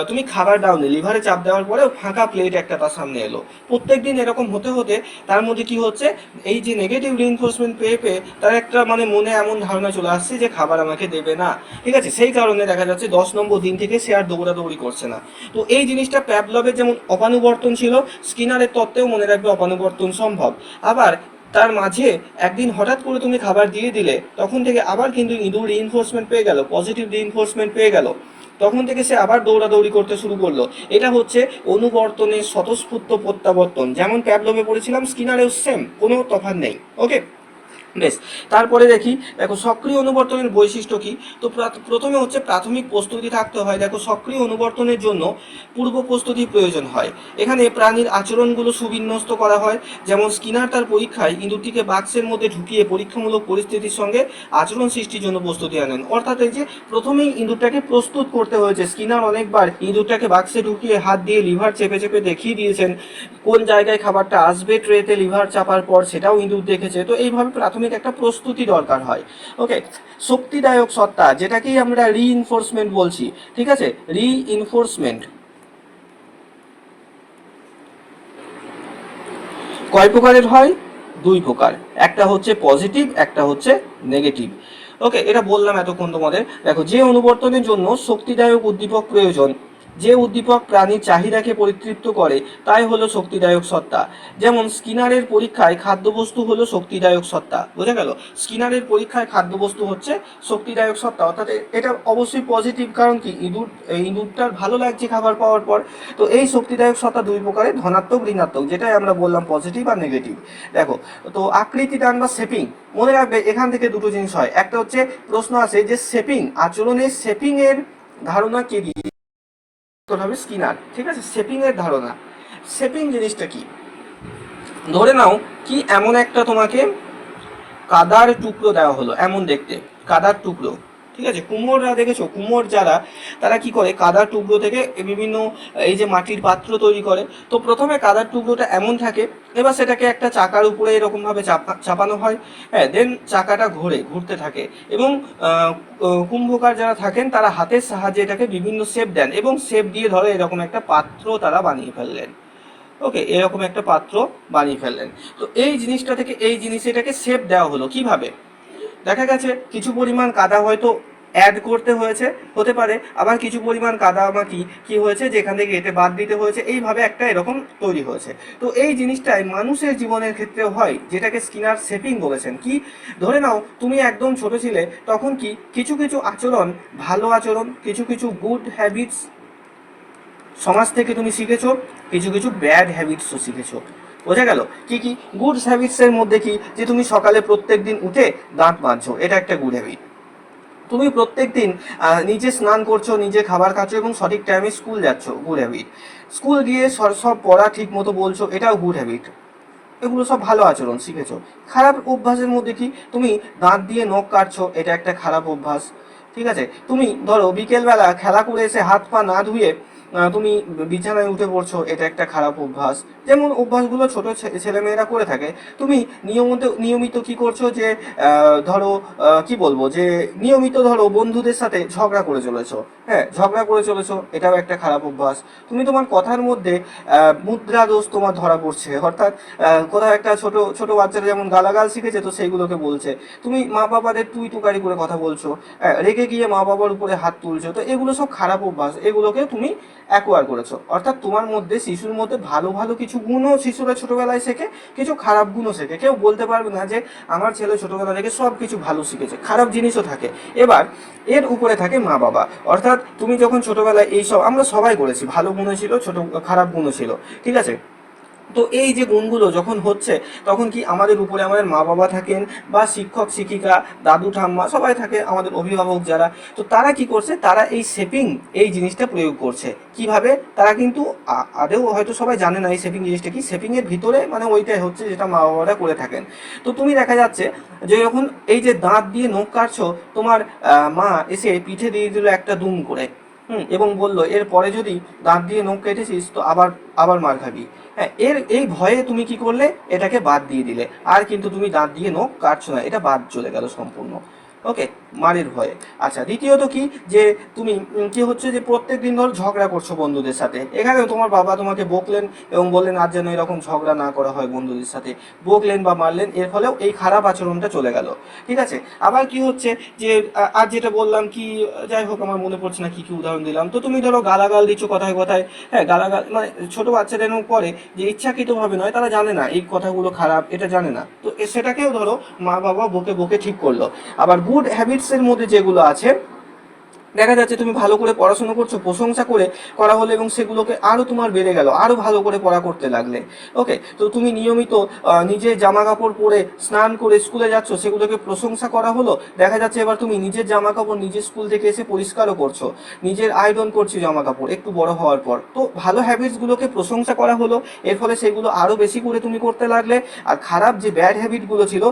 তুমি খাবার দাওনি, লিভারে চাপ দেওয়ার পরেও ফাঁকা প্লেট একটা তার সামনে এলো। প্রত্যেকদিন এরকম হতে হতে তার মধ্যে কি হচ্ছে? এই যে নেগেটিভ রিইনফোর্সমেন্ট পেয়ে পেয়ে তার একটা মানে মনে এমন ধারণা চলে আসছে যে খাবার আমাকে দেবে না, ঠিক আছে? সেই কারণে দেখা যাচ্ছে 10 নম্বর দিন থেকে সে আর দৌড়াদৌড়ি করছে না। তো এই জিনিসটা প্যাভলভের যেমন অপানুবর্তন ছিল, স্কিনারের তত্ত্বেও মনে রাখবে অপানুবর্তন সম্ভব। আবার তার মাঝে একদিন হঠাৎ করে তুমি খাবার দিয়ে দিলে, তখন থেকে আবার কিন্তু ইঁদুর রিইনফোর্সমেন্ট পেয়ে গেল, পজিটিভ রিইনফোর্সমেন্ট পেয়ে গেল, তখন থেকে সে আবার দৌড়াদৌড়ি করতে শুরু করলো। এটা হচ্ছে অনুবর্তনের স্বতঃস্ফূর্ত প্রত্যাবর্তন। যেমন প্যাভলভে পড়েছিলাম, স্কিনারেও সেম, কোনো তফাৎ নেই। ওকে, বেশ, তারপরে দেখো সক্রিয় অনুবর্তনের বৈশিষ্ট্য কি। তো প্রথমে হচ্ছে প্রাথমিক প্রস্তুতি থাকতে হয়। দেখো, সক্রিয় অনুবর্তনের জন্য পূর্ব প্রস্তুতি প্রয়োজন হয়। এখানে প্রাণীর আচরণগুলো সুবিন্যস্ত করা হয়। যেমন স্কিনার তার পরীক্ষায় ইঁদুরটিকে বাক্সের মধ্যে ঢুকিয়ে পরীক্ষামূলক পরিস্থিতির সঙ্গে আচরণ সৃষ্টির জন্য প্রস্তুতি আনেন। অর্থাৎ এই যে প্রথমেই ইঁদুরটাকে প্রস্তুত করতে হয়েছে। স্কিনার অনেকবার ইঁদুরটাকে বাক্সে ঢুকিয়ে হাত দিয়ে লিভার চেপে চেপে দেখিয়ে দিয়েছেন কোন জায়গায় খাবারটা আসবে ট্রেতে লিভার চাপার পর, সেটাও ইঁদুর দেখেছে। তো এইভাবে প্রাথমিক একটা প্রস্তুতি দরকার হয়। ওকে, শক্তিদায়ক সত্তা, যেটাকেই আমরা রিইনফোর্সমেন্ট বলছি, ঠিক আছে? রিইনফোর্সমেন্ট কয় প্রকারের হয়? 2 প্রকার, একটা হচ্ছে পজিটিভ, একটা হচ্ছে নেগেটিভ। ওকে, এটা বললাম এতক্ষণ তোমাদের। দেখো, যে অনুবর্তনের জন্য শক্তিদায়ক উদ্দীপক প্রয়োজন, যে উদ্দীপক প্রাণীর চাহিদাকে পরিতৃপ্ত করে, তাই হলো শক্তিদায়ক সত্তা। যেমন স্কিনারের পরীক্ষায় খাদ্যবস্তু হলো শক্তিদায়ক সত্তা। বোঝা গেল? স্কিনারের পরীক্ষায় খাদ্যবস্তু হচ্ছে শক্তিদায়ক সত্তা, অর্থাৎ এটা অবশ্যই পজিটিভ। কারণ কি? ইঁদুরটার ভালো লাগছে খাবার পাওয়ার পর। তো এই শক্তিদায়ক সত্তা 2 প্রকারের, ধনাত্মক, ঋণাত্মক, যেটাই আমরা বললাম পজিটিভ আর নেগেটিভ। দেখো, তো আকৃতি দান বা শেপিং, মনে রাখবে এখান থেকে দুটো জিনিস হয়। একটা হচ্ছে প্রশ্ন আসে যে শেপিং, আচরণের শেপিং এর ধারণা কে দিয়ে হবে? স্কিনার, ঠিক আছে? শেপিং এর ধারণা, শেপিং জিনিসটা কি? ধরে নাও কি এমন একটা তোমাকে কাদার টুকরো দেওয়া হলো, এমন দেখতে কাদার টুকরো, ঠিক আছে, কুমোররা দেখেছো, কুমোর যারা তারা কি করে কাদার টুকরো থেকে বিভিন্ন এই যে মাটির পাত্র তৈরি করে। তো প্রথমে কাদার টুকরোটা এমন থাকে, এবার সেটাকে একটা চাকার উপরে এরকমভাবে চাপানো হয়, হ্যাঁ, দেন চাকাটা ঘুরতে থাকে এবং কুম্ভকার যারা থাকেন তারা হাতের সাহায্যে এটাকে বিভিন্ন শেপ দেন এবং শেপ দিয়ে ধরে এরকম একটা পাত্র তারা বানিয়ে ফেললেন। ওকে, এরকম একটা পাত্র বানিয়ে ফেললেন। তো এই জিনিসটা থেকে এই জিনিস এটাকে শেপ দেওয়া হলো কিভাবে? দেখা গেছে কিছু পরিমাণ কাদা হয়তো অ্যাড করতে হয়েছে, হতে পারে আবার কিছু পরিমাণ কাদা মাটি কি হয়েছে যেখান থেকে এতে বাদ দিতে হয়েছে, এইভাবে একটা এরকম তৈরি হয়েছে। তো এই জিনিসটাই মানুষের জীবনের ক্ষেত্রেও হয়, যেটাকে স্কিনার শেপিং বলেছেন। কি, ধরে নাও তুমি একদম ছোট ছিলে, তখন কি কিছু কিছু আচরণ, ভালো আচরণ, কিছু কিছু গুড হ্যাবিটস সমাজ থেকে তুমি শিখেছো, কিছু কিছু ব্যাড হ্যাবিটসও শিখেছো। বোঝা গেল? কি কি গুড হ্যাবিটসের মধ্যে কি, যে তুমি সকালে প্রত্যেক দিন উঠে দাঁত মাজছো, এটা একটা গুড হ্যাবিট। তুমি প্রত্যেক দিন নিজে স্নান করছো, নিজে খাবার খাচ্ছো এবং সঠিক টাইমে স্কুল যাচ্ছ, গুড হ্যাবিট। স্কুল গিয়ে সব পড়া ঠিক মতো বলছো, এটাও গুড হ্যাবিট। এগুলো সব ভালো আচরণ শিখেছো। খারাপ অভ্যাসের মধ্যে কি, তুমি দাঁত দিয়ে নখ কাটছো, এটা একটা খারাপ অভ্যাস। ঠিক আছে, তুমি ধরো বিকেলবেলা খেলা করে এসে হাত পা না ধুয়ে তুমি বিছানায় উঠে পড়ছো, এটা একটা খারাপ অভ্যাস। যেমন অভ্যাসগুলো ছোট ছেলেমেয়েরা করে থাকে। তুমি নিয়মিত কি করছো, যে ধরো কি বলবো, যে নিয়মিত ধরো বন্ধুদের সাথে ঝগড়া করে চলেছো, হ্যাঁ, ঝগড়া করে চলেছো, এটাও একটা খারাপ অভ্যাস। তুমি তোমার কথার মধ্যে মুদ্রা দোষ তোমার ধরা পড়ছে, অর্থাৎ কোথাও একটা ছোট ছোট বাচ্চারা যেমন গালাগাল শিখেছে, তো সেইগুলোকে বলছে। তুমি মা বাবাদের তুই তুকারি করে কথা বলছো, রেগে গিয়ে মা বাবার উপরে হাত তুলছো, তো এগুলো সব খারাপ অভ্যাস। এগুলোকে তুমি অ্যাকোয়ার করেছো, অর্থাৎ তোমার মধ্যে, শিশুর মধ্যে ভালো ভালো কিছু গুণও শিশুরা ছোটবেলায় শেখে, কিছু খারাপ গুণও শেখে। কেউ বলতে পারবে না যে আমার ছেলে ছোটবেলা থেকে সব কিছু ভালো শিখেছে, খারাপ জিনিসও থাকে। এবার এর উপরে থাকে মা বাবা, অর্থাৎ তুমি যখন ছোটবেলায় এইসব আমরা সবাই করেছি, ভালো গুণও ছিল, খারাপ গুণও ছিল, ঠিক আছে। তো এই যে গুণগুলো যখন হচ্ছে, তখন কি আমাদের উপরে আমাদের মা বাবা থাকেন, বা শিক্ষক শিক্ষিকা, দাদু ঠাম্মা সবাই থাকে, আমাদের অভিভাবক যারা। তো তারা কি করছে, তারা এই শেপিং এই জিনিসটা প্রয়োগ করছে। কিভাবে? তারা কিন্তু আদেও হয়তো সবাই জানে না এই শেপিং জিনিসটা কি। শেপিং এর ভিতরে মানে ওইটাই হচ্ছে যেটা মা বাবারা করে থাকেন। তো তুমি দেখা যাচ্ছে যে যখন এই যে দাঁত দিয়ে নখ কাটছো, তোমার মা এসে পিঠে দিয়ে দিল একটা দুম করে, এবং বললো এরপরে যদি দাঁত দিয়ে নখ কেটেছিস তো আবার মার খাবি। হ্যাঁ, এই ভয়ে তুমি কি করলে, এটাকে বাদ দিয়ে দিলে, আর কিন্তু তুমি দাঁত দিয়ে নখ কাটছো না, এটা বাদ চলে গেল সম্পূর্ণ। ওকে, মারের ভয়ে। আচ্ছা, দ্বিতীয়ত কি, যে তুমি কি হচ্ছে, যে প্রত্যেক দিন ধরো ঝগড়া করছো বন্ধুদের সাথে, এখানে তোমার বাবা তোমাকে বকলেন এবং বললেন আর যেন এরকম ঝগড়া না করা হয় বন্ধুদের সাথে, বকলেন বা মারলেন, এর ফলেও এই খারাপ আচরণটা চলে গেল। ঠিক আছে, আবার কি হচ্ছে, যে আর যেটা বললাম কি, যাই হোক আমার মনে পড়ছে না কি কি উদাহরণ দিলাম। তো তুমি ধরো গালাগাল দিচ্ছ কথায় কথায়, হ্যাঁ, গালাগাল মানে ছোট বাচ্চারা এরকম করে যে ইচ্ছাকৃতভাবে নয়, তারা জানে না এই কথাগুলো খারাপ, এটা জানে না, তো সেটাকেও ধরো মা বাবা বকে বকে ঠিক করলো। আবার গুড হ্যাবিটসের মধ্যে যেগুলো আছে, দেখা যাচ্ছে তুমি ভালো করে পড়াশোনা করছো, প্রশংসা করা হলো এবং সেগুলোকে আরো তোমার বেড়ে গেল, আরো ভালো করে পড়া করতে লাগলে। ওকে, তো তুমি নিয়মিত নিজের জামা কাপড় পরে স্নান করে স্কুলে যাচ্ছ, সেগুলোকে প্রশংসা করা হলো। দেখা যাচ্ছে এবার তুমি নিজের জামা কাপড় নিজের স্কুল থেকে এসে পরিষ্কারও করছো, নিজের আয়রন করছো জামা কাপড় একটু বড় হওয়ার পর। তো ভালো হ্যাবিটসগুলোকে প্রশংসা করা হলো, এর ফলে সেগুলো আরো বেশি করে তুমি করতে লাগলে। আর খারাপ যে ব্যাড হ্যাবিটগুলো ছিল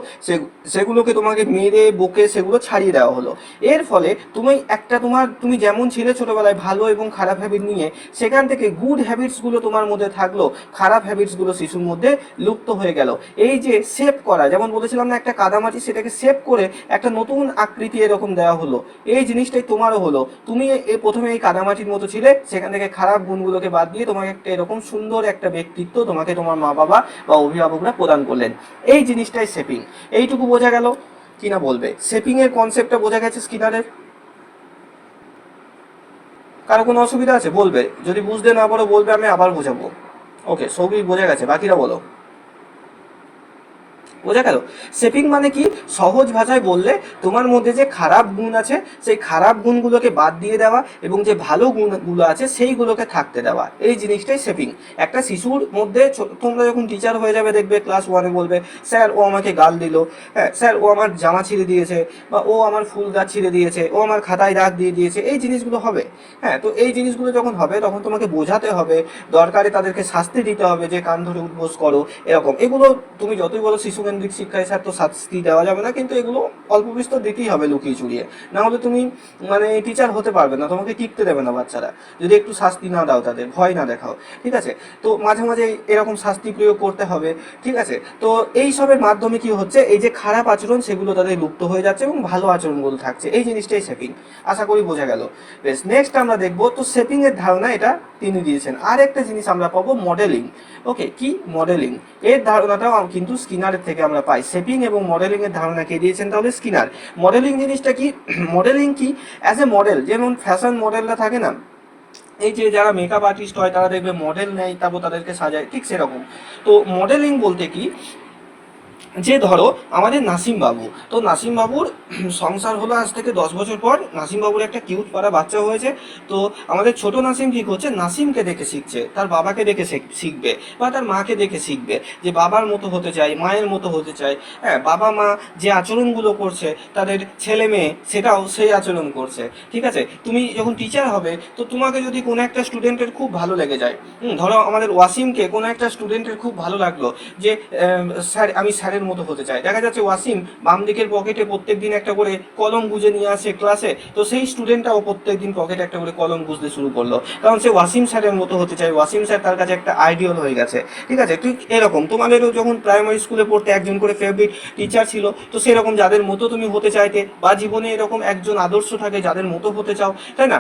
সেগুলোকে তোমাকে মেরে বকে সেগুলো ছাড়িয়ে দেওয়া হলো। এর ফলে তুমি যেমন ছিলে ছোটবেলায় ভালো এবং খারাপ হ্যাবিট নিয়ে, সেখান থেকে গুড হ্যাবিটসগুলো তোমার মধ্যে থাকলো, খারাপ হ্যাবিটসগুলো শিশুর মধ্যে লুপ্ত হয়ে গেল। এই যে শেপ করা, যেমন বলেছিলাম না, একটা কাদামাটি সেটাকে শেপ করে একটা নতুন আকৃতি এরকম দেওয়া হলো, এই জিনিসটাই তোমারও হলো। তুমি প্রথমে এই কাদামাটির মতো ছিলে, সেখান থেকে খারাপ গুণগুলোকে বাদ দিয়ে তোমাকে একটা এরকম সুন্দর একটা ব্যক্তিত্ব তোমাকে তোমার মা বাবা বা অভিভাবকরা প্রদান করলেন। এই জিনিসটাই শেপিং। এইটুকু বোঝা গেল কিনা বলবে? শেপিং এর কনসেপ্টটা বোঝা গেছে স্কিনারের? কারো কোনো অসুবিধা আছে বলবে, যদি বুঝতে না পারো বলবে, আমি আবার বোঝাবো। ওকে, সবই বোঝা গেছে, বাকিরা বলো। বোঝা গেল? শেপিং মানে কি, সহজ ভাষায় বললে তোমার মধ্যে যে খারাপ গুণ আছে সেই খারাপ গুণগুলোকে বাদ দিয়ে দেওয়া এবং যে ভালো গুণগুলো আছে সেইগুলোকে থাকতে দেওয়া, এই জিনিসটাই শেপিং। একটা শিশুর মধ্যে তোমরা যখন টিচার হয়ে যাবে, দেখবে ক্লাস 1-এ বলবে স্যার ও আমাকে গাল দিল, হ্যাঁ স্যার ও আমার জামা ছিঁড়ে দিয়েছে, বা ও আমার ফুল গাছ ছিঁড়ে দিয়েছে, ও আমার খাতায় দাগ দিয়ে দিয়েছে, এই জিনিসগুলো হবে। হ্যাঁ, তো এই জিনিসগুলো যখন হবে তখন তোমাকে বোঝাতে হবে, দরকারে তাদেরকে শাস্তি দিতে হবে, যে কান ধরে উঠবোস করো, এরকম। এগুলো তুমি যতই বলো শিশু ছাত্রকেন্দ্রিক শিক্ষায় স্যার তো শাস্তি দেওয়া যাবে না, কিন্তু এগুলো অল্প বিস্তর দিতেই হবে লুকিয়ে চুরিয়ে, না হলে তুমি মানে টিচার হতে পারবে না, তোমাকে টিকতে দেবে না বাচ্চারা যদি একটু শাস্তি না দাও, তাদের ভয় না দেখাও, ঠিক আছে। তো মাঝে মাঝে এরকম শাস্তি প্রয়োগ করতে হবে, ঠিক আছে। তো এই সবের মাধ্যমে কি হচ্ছে, এই যে খারাপ আচরণ সেগুলো তাদের লুপ্ত হয়ে যাচ্ছে এবং ভালো আচরণগুলো থাকছে, এই জিনিসটাই শেপিং। আশা করি বোঝা গেল। বেশ, নেক্সট আমরা দেখবো, তো শেপিং এর ধারণা এটা তিনি দিয়েছেন। আর একটা জিনিস আমরা পাবো মডেলিং। ওকে, কি মডেলিং, এর ধারণাটাও কিন্তু স্কিনারের থেকে আমরা পাই। শেপিং এবং মডেলিং এর ধারণা কে দিয়েছেন, তাহলে স্কিনার। মডেলিং জিনিসটা কি, মডেলিং কি, অ্যাজ এ মডেল, যেমন ফ্যাশন মডেলরা থাকে না, এই যে যারা মেকআপ আর্টিস্ট হয় তারা দেখবে মডেল নেয়, তারপর তাদেরকে সাজায়, ঠিক সেরকম। তো মডেলিং বলতে কি, যে ধরো আমাদের নাসিম বাবু, তো নাসিম বাবুর সংসার হলো আজ থেকে 10 বছর পর, নাসিম বাবুর একটা কিউট পাড়া বাচ্চা হয়েছে। তো আমাদের ছোট নাসিম কি করছে, নাসিমকে দেখে শিখছে, তার বাবাকে দেখে শিখবে বা তার মাকে দেখে শিখবে, যে বাবার মতো হতে চাই, মায়ের মতো হতে চাই। হ্যাঁ, বাবা মা যে আচরণগুলো করছে তাদের ছেলে মেয়ে সেটাও সেই আচরণ করছে, ঠিক আছে। তুমি যখন টিচার হবে, তো তোমাকে যদি কোনো একটা স্টুডেন্টের খুব ভালো লেগে যায়, ধরো আমাদের ওয়াসিমকে কোনো একটা স্টুডেন্টের খুব ভালো লাগলো, যে স্যার আমি স্যারের মতো হতে চাই, দেখা যাচ্ছে ওয়াসিম বাম দিকের পকেটে প্রত্যেকদিন একটা করে কলম গুজে নিয়ে আসে ক্লাসে, তো সেই স্টুডেন্টটাও প্রত্যেকদিন পকেটে একটা করে কলম গুজতে শুরু করলো, কারণ সে ওয়াসিম স্যারের মতো হতে চায়, ওয়াসিম স্যার তার কাছে একটা আইডিয়াল হয়ে গেছে, ঠিক আছে। ঠিক এরকম তোমাদেরও যখন প্রাইমারি স্কুলে পড়তে একজন করে ফেভারিট টিচার ছিল, তো সেরকম যাদের মতো তুমি হতে চাইতে, বা জীবনে এরকম একজন আদর্শ থাকে যাদের মতো হতে চাও, তাই না।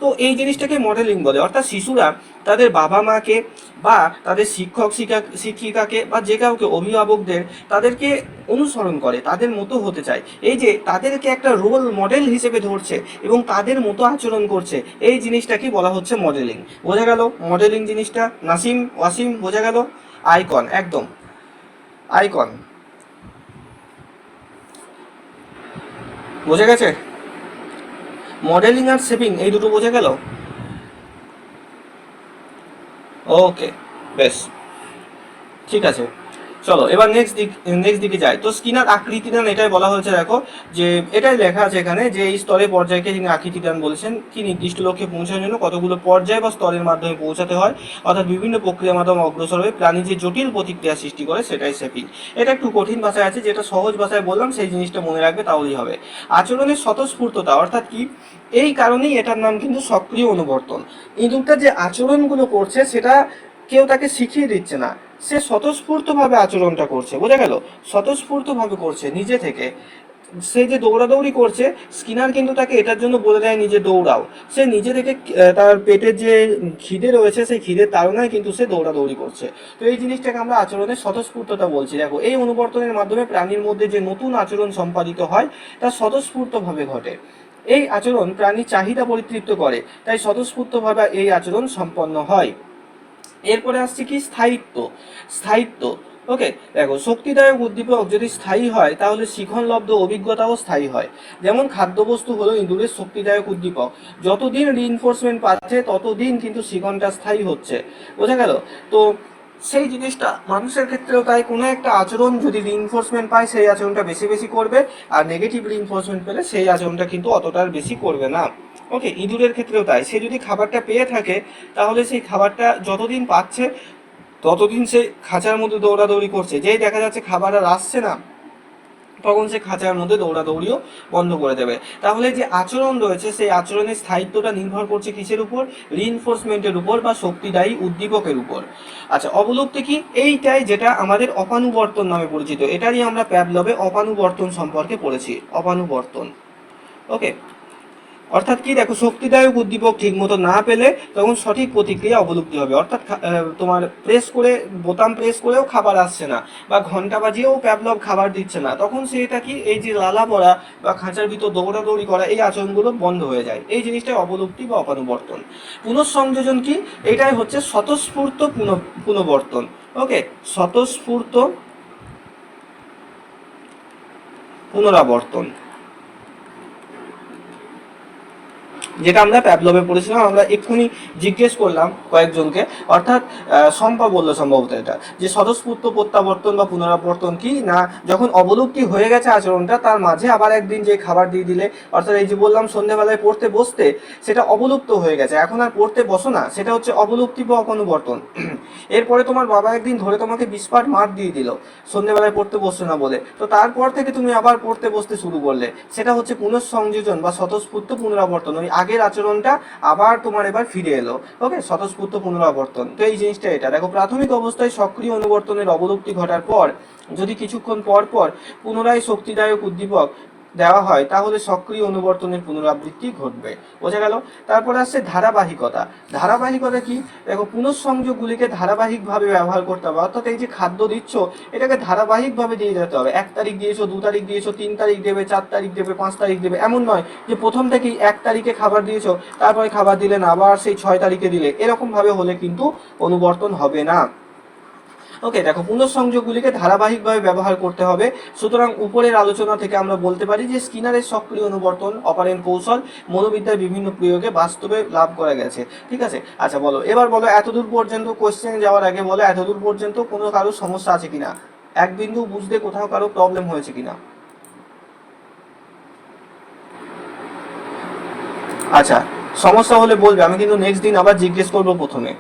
তো এই জিনিসটাকে মডেলিং বলে। অর্থাৎ শিশুরা তাদের বাবা মাকে বা তাদের শিক্ষক শিক্ষিকাকে বা যে কাউকে, অভিভাবকদের, তাদেরকে অনুসরণ করে, তাদের মতো হতে চায়, এই যে তাদেরকে একটা রোল মডেল হিসেবে ধরছে এবং তাদের মতো আচরণ করছে, এই জিনিসটাকে বলা হচ্ছে মডেলিং। বোঝা গেল মডেলিং জিনিসটা, নাসিম ওয়াসিম বোঝা গেল। আইকন, একদম আইকন বোঝা গেছে। মডেলিং আর শেপিং এই দুটো বোঝা গেল। ওকে, বেশ, ঠিক আছে। চলো এবার নেক্সট দিকে যাই। তো স্কিনার আকৃতিদান, এটাই বলা হয়েছে, দেখো যে এটাই লেখা আছে এখানে, যে এই স্তরে পর্যায়কে তিনি আকৃতিদান বলেছেন, কি নির্দিষ্ট লক্ষ্যে পৌঁছানোর জন্য কতগুলো পর্যায় বা স্তরের মাধ্যমে পৌঁছাতে হয়, অর্থাৎ বিভিন্ন প্রক্রিয়ার মাধ্যমে অগ্রসর হয়ে প্রাণী যে জটিল প্রতিক্রিয়া সৃষ্টি করে, সেটাই শেপিং। এটা একটু কঠিন ভাষায় আছে, যেটা সহজ ভাষায় বললাম সেই জিনিসটা মনে রাখবে তাহলেই হবে। আচরণের স্বতঃস্ফূর্ততা, অর্থাৎ কি, এই কারণেই এটার নাম কিন্তু সক্রিয় অনুবর্তন। ইঁদুরটা যে আচরণগুলো করছে সেটা কেউ তাকে শিখিয়ে দিচ্ছে না, সে স্বতঃস্ফূর্তভাবে আচরণটা করছে, বোঝা গেল, স্বতঃস্ফূর্তভাবে করছে নিজে থেকে। সে যে দৌড়াদৌড়ি করছে, স্কিনার কিন্তু তাকে এটার জন্য বলে দেয় নিজে দৌড়াও, সে নিজে থেকে তার পেটের যে খিদে রয়েছে সেই খিদের তাড়নায় কিন্তু সে দৌড়াদৌড়ি করছে। তো এই জিনিসটাকে আমরা আচরণের স্বতঃস্ফূর্ততা বলছি। দেখো, এই অনুবর্তনের মাধ্যমে প্রাণীর মধ্যে যে নতুন আচরণ সম্পাদিত হয় তা স্বতঃস্ফূর্তভাবে ঘটে। এই আচরণ প্রাণীর চাহিদা পরিতৃপ্ত করে, তাই স্বতঃস্ফূর্তভাবে এই আচরণ সম্পন্ন হয়। এরপরে আসছে কি, স্থায়িত্ব। ওকে, দেখো, শক্তিদায়ক উদ্দীপক যদি স্থায়ী হয় তাহলে শিখনলব্ধ অভিজ্ঞতাও স্থায়ী হয়। যেমন খাদ্যবস্তু হলো ইঁদুরের শক্তিদায়ক উদ্দীপক, যতদিন রিইনফোর্সমেন্ট পাচ্ছে ততদিন কিন্তু শিখনটা স্থায়ী হচ্ছে, বোঝা গেল। তো সেই জিনিসটা মানুষের ক্ষেত্রেও তাই, কোনো একটা আচরণ যদি রিইনফোর্সমেন্ট পায় সেই আচরণটা বেশি বেশি করবে, আর নেগেটিভ রিইনফোর্সমেন্ট পেলে সেই আচরণটা কিন্তু অতটা বেশি করবে না। ওকে, ইঁদুরের ক্ষেত্রেও তাই, সে যদি খাবারটা পেয়ে থাকে তাহলে সেই খাবারটা যতদিন পাচ্ছে ততদিন সে খাঁচার মধ্যে দৌড়াদৌড়ি করছে, যেই দেখা যাচ্ছে খাবার আর আসছে না তখন সে খাঁচার মধ্যে দৌড়াদৌড়িও বন্ধ করে দেবে। তাহলে যে আচরণ রয়েছে সেই আচরণের স্থায়িত্বটা নির্ভর করছে কিসের উপর, রিইনফোর্সমেন্টের উপর বা শক্তিদায়ী উদ্দীপকের উপর। আচ্ছা, অবলুপ্তি কি, এইটাই যেটা আমাদের অপানুবর্তন নামে পরিচিত, এটারই আমরা প্যাভলভে অপানুবর্তন সম্পর্কে পড়েছি, অপানুবর্তন। ওকে, অর্থাৎ কি, দেখো, শক্তিদায়ক উদ্দীপক ঠিক মতো না পেলে তখন সঠিক প্রতিক্রিয়া অবলুপ্তি হবে। অর্থাৎ তোমার বোতাম প্রেস করেও খাবার আসছে না, বা ঘন্টা বাজিয়েও প্যাভলভ খাবার দিচ্ছে না, তখন সেটা কি, এই যে লালা পড়া বা খাঁচার ভিতর দৌড়াদৌড়ি করা, এই আচরণগুলো বন্ধ হয়ে যায়। এই জিনিসটাই অবলুপ্তি বা অপানুবর্তন। পুনঃসংযোজন কি, এটাই হচ্ছে স্বতঃস্ফূর্ত পুনঃবর্তন। ওকে, স্বতঃস্ফূর্ত পুনরাবর্তন। যেটা আমরা প্যাভলভে পড়েছিলাম। আমরা এক্ষুনি জিজ্ঞেস করলাম কয়েকজনকে, অর্থাৎ শম্পা বললো সম্ভবত এটা, যে স্বতঃস্ফূর্ত প্রত্যাবর্তন বা পুনরাবর্তন কি না, যখন অবলুপ্তি হয়ে গেছে আচরণটা, তার মাঝে আবার একদিন যে খাবার দিয়ে দিলে, অর্থাৎ এই যে বললাম সন্ধ্যেবেলায় পড়তে বসতে, সেটা অবলুপ্ত হয়ে গেছে, এখন আর পড়তে বসো না, সেটা হচ্ছে অবলুপ্তি বা অপনুবর্তন। এরপরে তোমার বাবা একদিন ধরে তোমাকে বিস্পাট মার দিয়ে দিল সন্ধ্যেবেলায় পড়তে বসছো না বলে, তো তারপর থেকে তুমি আবার পড়তে বসতে শুরু করলে, সেটা হচ্ছে পুনঃসংযোজন বা স্বতঃস্ফূর্ত পুনরাবর্তন। ওই আগের আচরণটা আবার তোমার এবার ফিরে এলো। ওকে, স্বতঃস্ফূর্ত পুনরাবর্তন। তো এই জিনিসটা এটা দেখো, প্রাথমিক অবস্থায় সক্রিয় অনুবর্তনের অবলুপ্তি ঘটার পর যদি কিছুক্ষণ পর পর পুনরায় শক্তিদায়ক উদ্দীপক দেওয়া হয়, তাহলে সক্রিয় অনুবর্তনের পুনরাবৃত্তি ঘটবে। বোঝা গেল? তারপরে আসছে ধারাবাহিকতা। ধারাবাহিকতা কি? দেখো, পুনঃসংযোগগুলিকে ধারাবাহিকভাবে ব্যবহার করতে হবে, অর্থাৎ এই যে খাদ্য দিচ্ছ, এটাকে ধারাবাহিকভাবে দিয়ে যেতে হবে। 1 তারিখ দিয়েছো, 2 তারিখ দিয়েছো, 3 তারিখ দেবে, 4 তারিখ দেবে, 5 তারিখ দেবে, এমন নয় যে প্রথম থেকেই 1 তারিখে খাবার দিয়েছো, তারপরে খাবার দিলে না, আবার সেই 6 তারিখে দিলে, এরকম ভাবে হলে কিন্তু অনুবর্তন হবে না। ওকে, দেখো, পুনঃসংযোগগুলিকে ধারাবাহিকভাবে ব্যবহার করতে হবে। সুতরাং উপরের আলোচনা থেকে আমরা বলতে পারি যে স্কিনারের সক্রিয় অনুবর্তন অপারেন্ট কৌশল মনোবিদ্যার বিভিন্ন প্রয়োগে বাস্তবে লাভ করা গেছে। ঠিক আছে, আচ্ছা বলো, এবার বলো এতদূর পর্যন্ত, কোশ্চেনে যাওয়ার আগে বলো এতদূর পর্যন্ত কোনো কারো সমস্যা আছে কিনা, এক বিন্দু বুঝতে কোথাও কারো প্রবলেম হয়েছে কিনা। আচ্ছা, সমস্যা হলে বলবে, আমি কিন্তু নেক্সট দিন আবার জিজ্ঞেস করবো প্রথমে।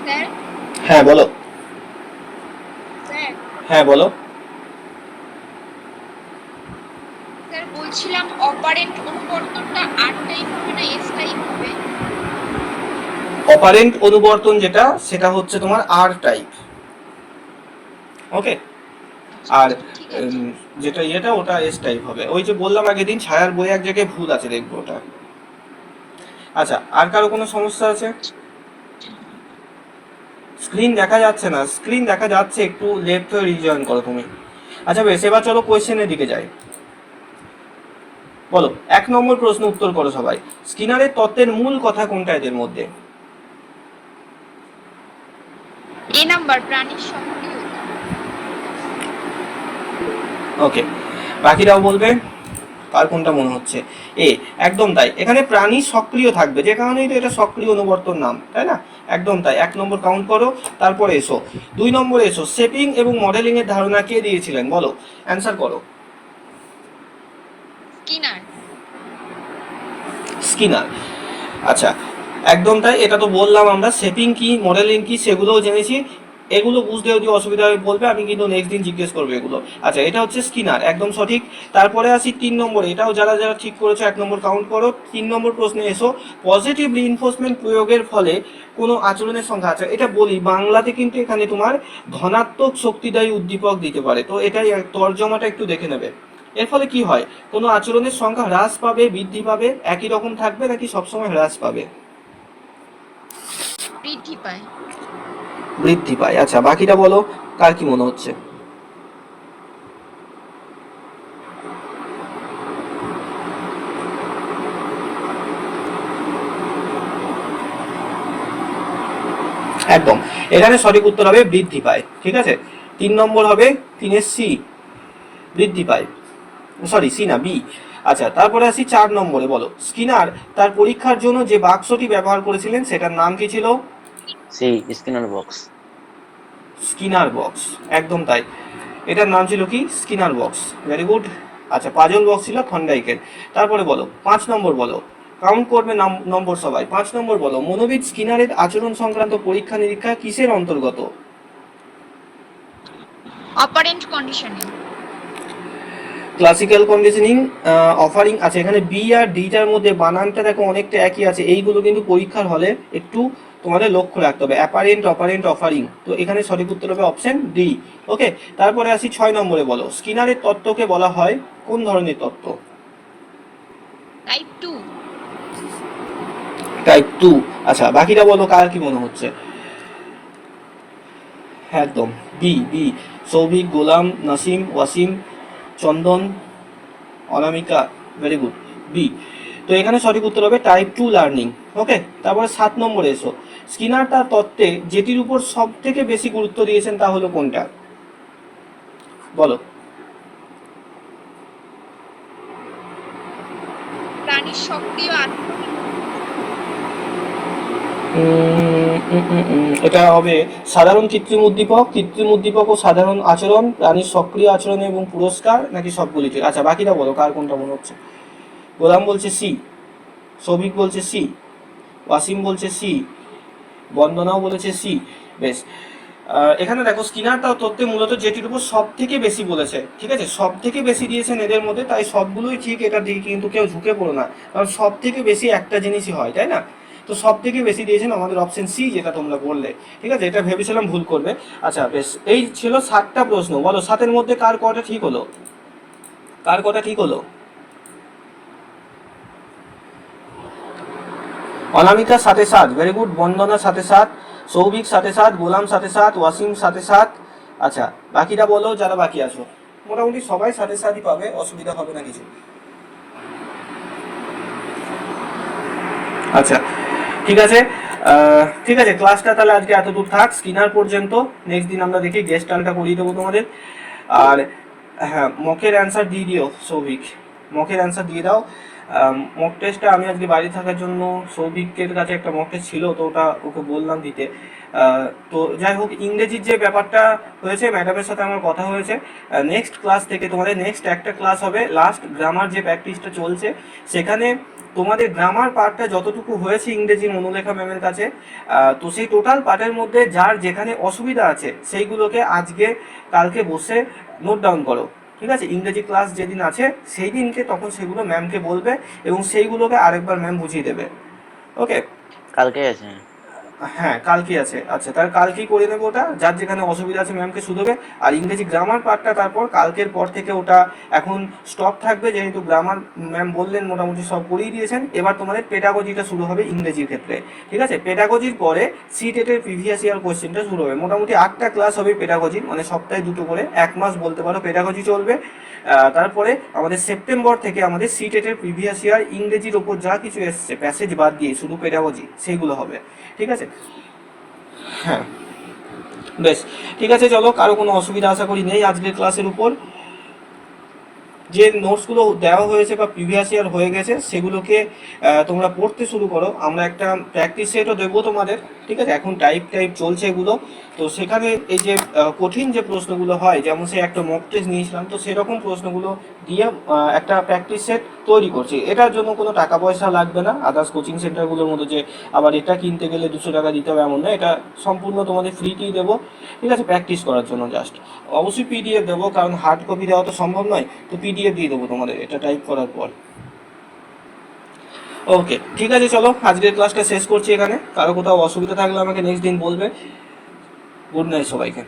স্যার হ্যাঁ বলো। স্যার হ্যাঁ বলো। স্যার বলছিলাম অপারেন্ট অনুবর্তনটা আর টাইপ হবে না এস টাইপ হবে? অপারেন্ট অনুবর্তন যেটা, সেটা হচ্ছে তোমার আর টাইপ। ওকে, আর ঠিক আছে। যেটা ইয়েটা, ওটা এস টাইপ হবে। ওই যে বললাম আগের দিন, ছায়ার বই এক জায়গায় ভুল আছে, দেখবো ওটা। আচ্ছা, আর কারো কোনো সমস্যা আছে? স্ক্রিন দেখা যাচ্ছে না, স্ক্রিন দেখা যাচ্ছে, একটু লেফট হয়ে রিজয়েন করো তুমি। আচ্ছা বেশ, এবার চলো কোয়েশ্চেনের দিকে যাই। বলো, 1 নম্বর প্রশ্ন উত্তর করো সবাই। স্কিনারের তত্ত্বের মূল কথা কোনটা এদের মধ্যে? এ নাম্বার প্রাণীর সক্রিয়তা। ওকে, বাকিরাও বলবে কার কোনটা মনে হচ্ছে। এ, একদম তাই, এখানে প্রাণী সক্রিয় থাকবে, যে কারণেই তো এটা সক্রিয় অনুবর্তন নাম, তাই না? একদম তাই, 1 নম্বর কাউন্ট করো। তারপরে এসো 2 নম্বরে এসো, শেপিং এবং মডেলিং এর ধারণা কে দিয়েছিলেন? বলো, অ্যান্সার করো। স্কিনার। স্কিনার। আচ্ছা, একদম তাই, এটা তো বললাম আমরা। শেপিং কি, মডেলিং কি, সেগুলোও জেনেছি। এগুলো বুঝতে যদি অসুবিধা হয় বলবে, আমি কিন্তু নেক্সট দিন জিজ্ঞেস করবো এগুলো। আচ্ছা, এটা হচ্ছে স্কিনার, একদম সঠিক। তারপরে আসি 3 নম্বরে, এটাও যারা যারা ঠিক করেছো 1 নম্বর কাউন্ট করো। 3 নম্বর প্রশ্নে এসো, পজিটিভ রিইনফোর্সমেন্ট প্রয়োগের ফলে কোনো আচরণের সংখ্যা আছে। এটা বলি, বাংলাতে কিন্তু এখানে তোমার ধনাত্মক শক্তিদায়ী উদ্দীপক দিতে পারে, তো এটাই তর্জমাটা একটু দেখে নেবে। এর ফলে কি হয়, কোনো আচরণের সংখ্যা হ্রাস পাবে, বৃদ্ধি পাবে, একই রকম থাকবে, নাকি সবসময় হ্রাস পাবে? বৃদ্ধি পায়। বৃদ্ধি পায়। আচ্ছা, বাকিটা বলো, কার কি মনে হচ্ছে? একদম, এখানে সঠিক উত্তর হবে বৃদ্ধি পায়। ঠিক আছে, 3 নম্বর হবে 3 সি, বৃদ্ধি পায়। সরি, সি না, বি। আচ্ছা, তারপরে আসি 4 নম্বরে। বলো, স্কিনার তার পরীক্ষার জন্য যে বাক্সটি ব্যবহার করেছিলেন, সেটার নাম কি ছিল? সি, স্কিনার বক্স। স্কিনার বক্স, একদম তাই, এটার নাম ছিল কি? Skinner box. Very good. আচ্ছা, পাজল বক্স ছিল থর্নডাইকের। তারপরে বলো 5 নম্বর, বলো, কাউন্ট করবে নম্বর সবাই। 5 নম্বর বলো, মনোবিদ স্কিনারের আচরণ সংক্রান্ত পরীক্ষা নিরীক্ষা কিসের অন্তর্গত? Operant conditioning. Classical conditioning, offering. আচ্ছা, এখানে বি আর ডিটার মধ্যে বানানটা দেখো অনেকটা একই আছে, এইগুলো কিন্তু পরীক্ষার হলে একটু তোমাদের লক্ষ্য রাখতে হবে। অ্যাপারেন্ট, অপারেন্ট, অফারিং, তো এখানে সঠিক উত্তর হবে অপশন ডি। ওকে, তারপরে আসি 6 নম্বরে। বলো, স্কিনারের তত্ত্বকে বলা হয় কোন ধরনের তত্ত্ব? টাইপ 2। টাইপ 2। আচ্ছা বাকিটা বলো কার কি মনে হচ্ছে? একদম বি বি, সৌভিক, গোলাম, নাসিম, ওয়াসিম, চন্দন, অনামিকা, ভেরি গুড বি। তো এখানে সঠিক উত্তর হবে টাইপ 2 লার্নিং। ওকে, তারপরে 7 নম্বরে এসো। স্কিনার তার তত্ত্বে যেটির উপর সব থেকে বেশি গুরুত্ব দিয়েছেন তা হলো কোনটা? বলো। প্রাণীর সক্রিয় আচরণ। এটা হবে সাধারণ কৃত্রিম উদ্দীপক, কৃত্রিম উদ্দীপক ও সাধারণ আচরণ, প্রাণীর সক্রিয় আচরণ এবং পুরস্কার, নাকি সবগুলি ঠিক? আচ্ছা বাকিটা বলো কার কোনটা মনে হচ্ছে? গোলাম বলছে সি, সৌভিক বলছে সি, ওয়াসিম বলছে সি, বন্দনাও বলেছে সি। বেশ, এখানে দেখো স্কিনার তার তত্ত্বে মূলত যেটির উপর সব থেকে বেশি বলেছে, ঠিক আছে, সব থেকে বেশি দিয়েছেন এদের মধ্যে, তাই সবগুলোই ঠিক। এটার দিকে কিন্তু কেউ ঝুঁকে পড়ো না, কারণ সব থেকে বেশি একটা জিনিসই হয়, তাই না? তো সব থেকে বেশি দিয়েছেন আমাদের অপশন সি, যেটা তোমরা বললে, ঠিক আছে, এটা ভেবেছিলাম ভুল করবে। আচ্ছা বেশ, এই ছিল 7টা প্রশ্ন। বলো 7-এর মধ্যে কার কটা ঠিক হলো? কার কটা ঠিক হলো? অনামিকা 7-7, ভেরি গুড। বন্দনা 7-7, সৌভিক 7-7, গোলাম 7-7, ওয়াসিম 7-7। আচ্ছা বাকিটা বলো যারা বাকি আছো। মোটামুটি সবাই 7-7ই পাবে, অসুবিধা হবে না কিছু। আচ্ছা ঠিক আছে, ঠিক আছে, ক্লাসটা তাহলে আজকে এত দূর থাক, স্কিনার পর্যন্ত। নেক্সট দিন আমরা দেখি গেস্টালটা করিয়ে দেবো তোমাদের। আর হ্যাঁ, মকের অ্যান্সার দিয়ে দিও সৌভিক, মকের অ্যান্সার দিয়ে দাও। মক টেস্টটা আমি আজকে বাড়ি থাকার জন্য, সৌভিকের কাছে একটা মক টেস্ট ছিল তো ওটা ওকে বললাম দিতে। তো যাই হোক, ইংরেজির যে ব্যাপারটা হয়েছে, ম্যাডামের সাথে আমার কথা হয়েছে, নেক্সট ক্লাস থেকে তোমাদের নেক্সট একটা ক্লাস হবে লাস্ট গ্রামার যে প্র্যাকটিসটা চলছে, সেখানে তোমাদের গ্রামার পার্টটা যতটুকু হয়েছে ইংরেজি মনোলেখা ম্যামের কাছে, তো সেই টোটাল পার্টের মধ্যে যার যেখানে অসুবিধা আছে সেইগুলোকে আজকে কালকে বসে নোট ডাউন করো, ঠিক আছে? ইংরেজি ক্লাস যেদিন আছে সেই দিনকে তখন সেগুলো ম্যামকে বলবে এবং সেইগুলোকে আরেকবার ম্যাম বুঝিয়ে দেবে। ওকে, কালকে আছে। হ্যাঁ কালকে আছে। আচ্ছা তার কালকেই করে নেবো ওটা, যার যেখানে অসুবিধা আছে ম্যামকে শুধোবে। আর ইংরেজি গ্রামার পার্টটা তারপর কালকের পর থেকে ওটা এখন স্টপ থাকবে, যেহেতু গ্রামার ম্যাম বললেন মোটামুটি সব করিয়ে দিয়েছেন। এবার তোমাদের পেডাগজিটা শুরু হবে ইংরেজির ক্ষেত্রে, ঠিক আছে? পেডাগজির পরে সিটেটের প্রিভিয়াস ইয়ার কোয়েশ্চেনটা শুরু হবে। মোটামুটি 8টা ক্লাস হবে পেডাগজির, মানে সপ্তাহে 2টো করে, 1 মাস বলতে পারো পেডাগজি চলবে। তারপরে আমাদের সেপ্টেম্বর থেকে আমাদের সিটেটের প্রিভিয়াস ইয়ার ইংরেজির ওপর যা কিছু এসছে প্যাসেজ বাদ দিয়ে শুধু পেডাগজি, সেইগুলো হবে, ঠিক আছে? হ্যাঁ বেশ, ঠিক আছে, চলো। কারো কোনো অসুবিধা আশা করি নেই আজকের ক্লাসের উপর। যে নোটসগুলো দেওয়া হয়েছে বা প্রিভিয়াস ইয়ার হয়ে গেছে সেগুলোকে তোমরা পড়তে শুরু করো। আমরা একটা প্র্যাকটিস সেটও দেবো তোমাদের, ঠিক আছে? এখন টাইপ চলছে এগুলো, তো সেখানে এই যে কঠিন যে প্রশ্নগুলো হয়, যেমন সে একটা মক টেস্ট নিয়েছিলাম, তো সেরকম প্রশ্নগুলো দিয়ে একটা প্র্যাকটিস সেট তৈরি করছি। এটার জন্য কোনো টাকা পয়সা লাগবে না, আদার্স কোচিং সেন্টারগুলোর মতো যে আবার এটা কিনতে গেলে 200 টাকা দিতে হবে এমন না, এটা সম্পূর্ণ তোমাদের ফ্রিতেই দেবো, ঠিক আছে? প্র্যাকটিস করার জন্য জাস্ট। অবশ্যই পিডিএফ দেবো, কারণ হার্ড কপি দেওয়া তো সম্ভব নয়, তো পিডিএফ দিয়ে দেবো তোমাদের এটা টাইপ করার পর। ওকে ঠিক আছে, চলো আজকের ক্লাসটা শেষ করছি এখানে। কারো কোথাও অসুবিধা থাকলে আমাকে নেক্সট দিন বলবে। গুড নাইট সবাইকে।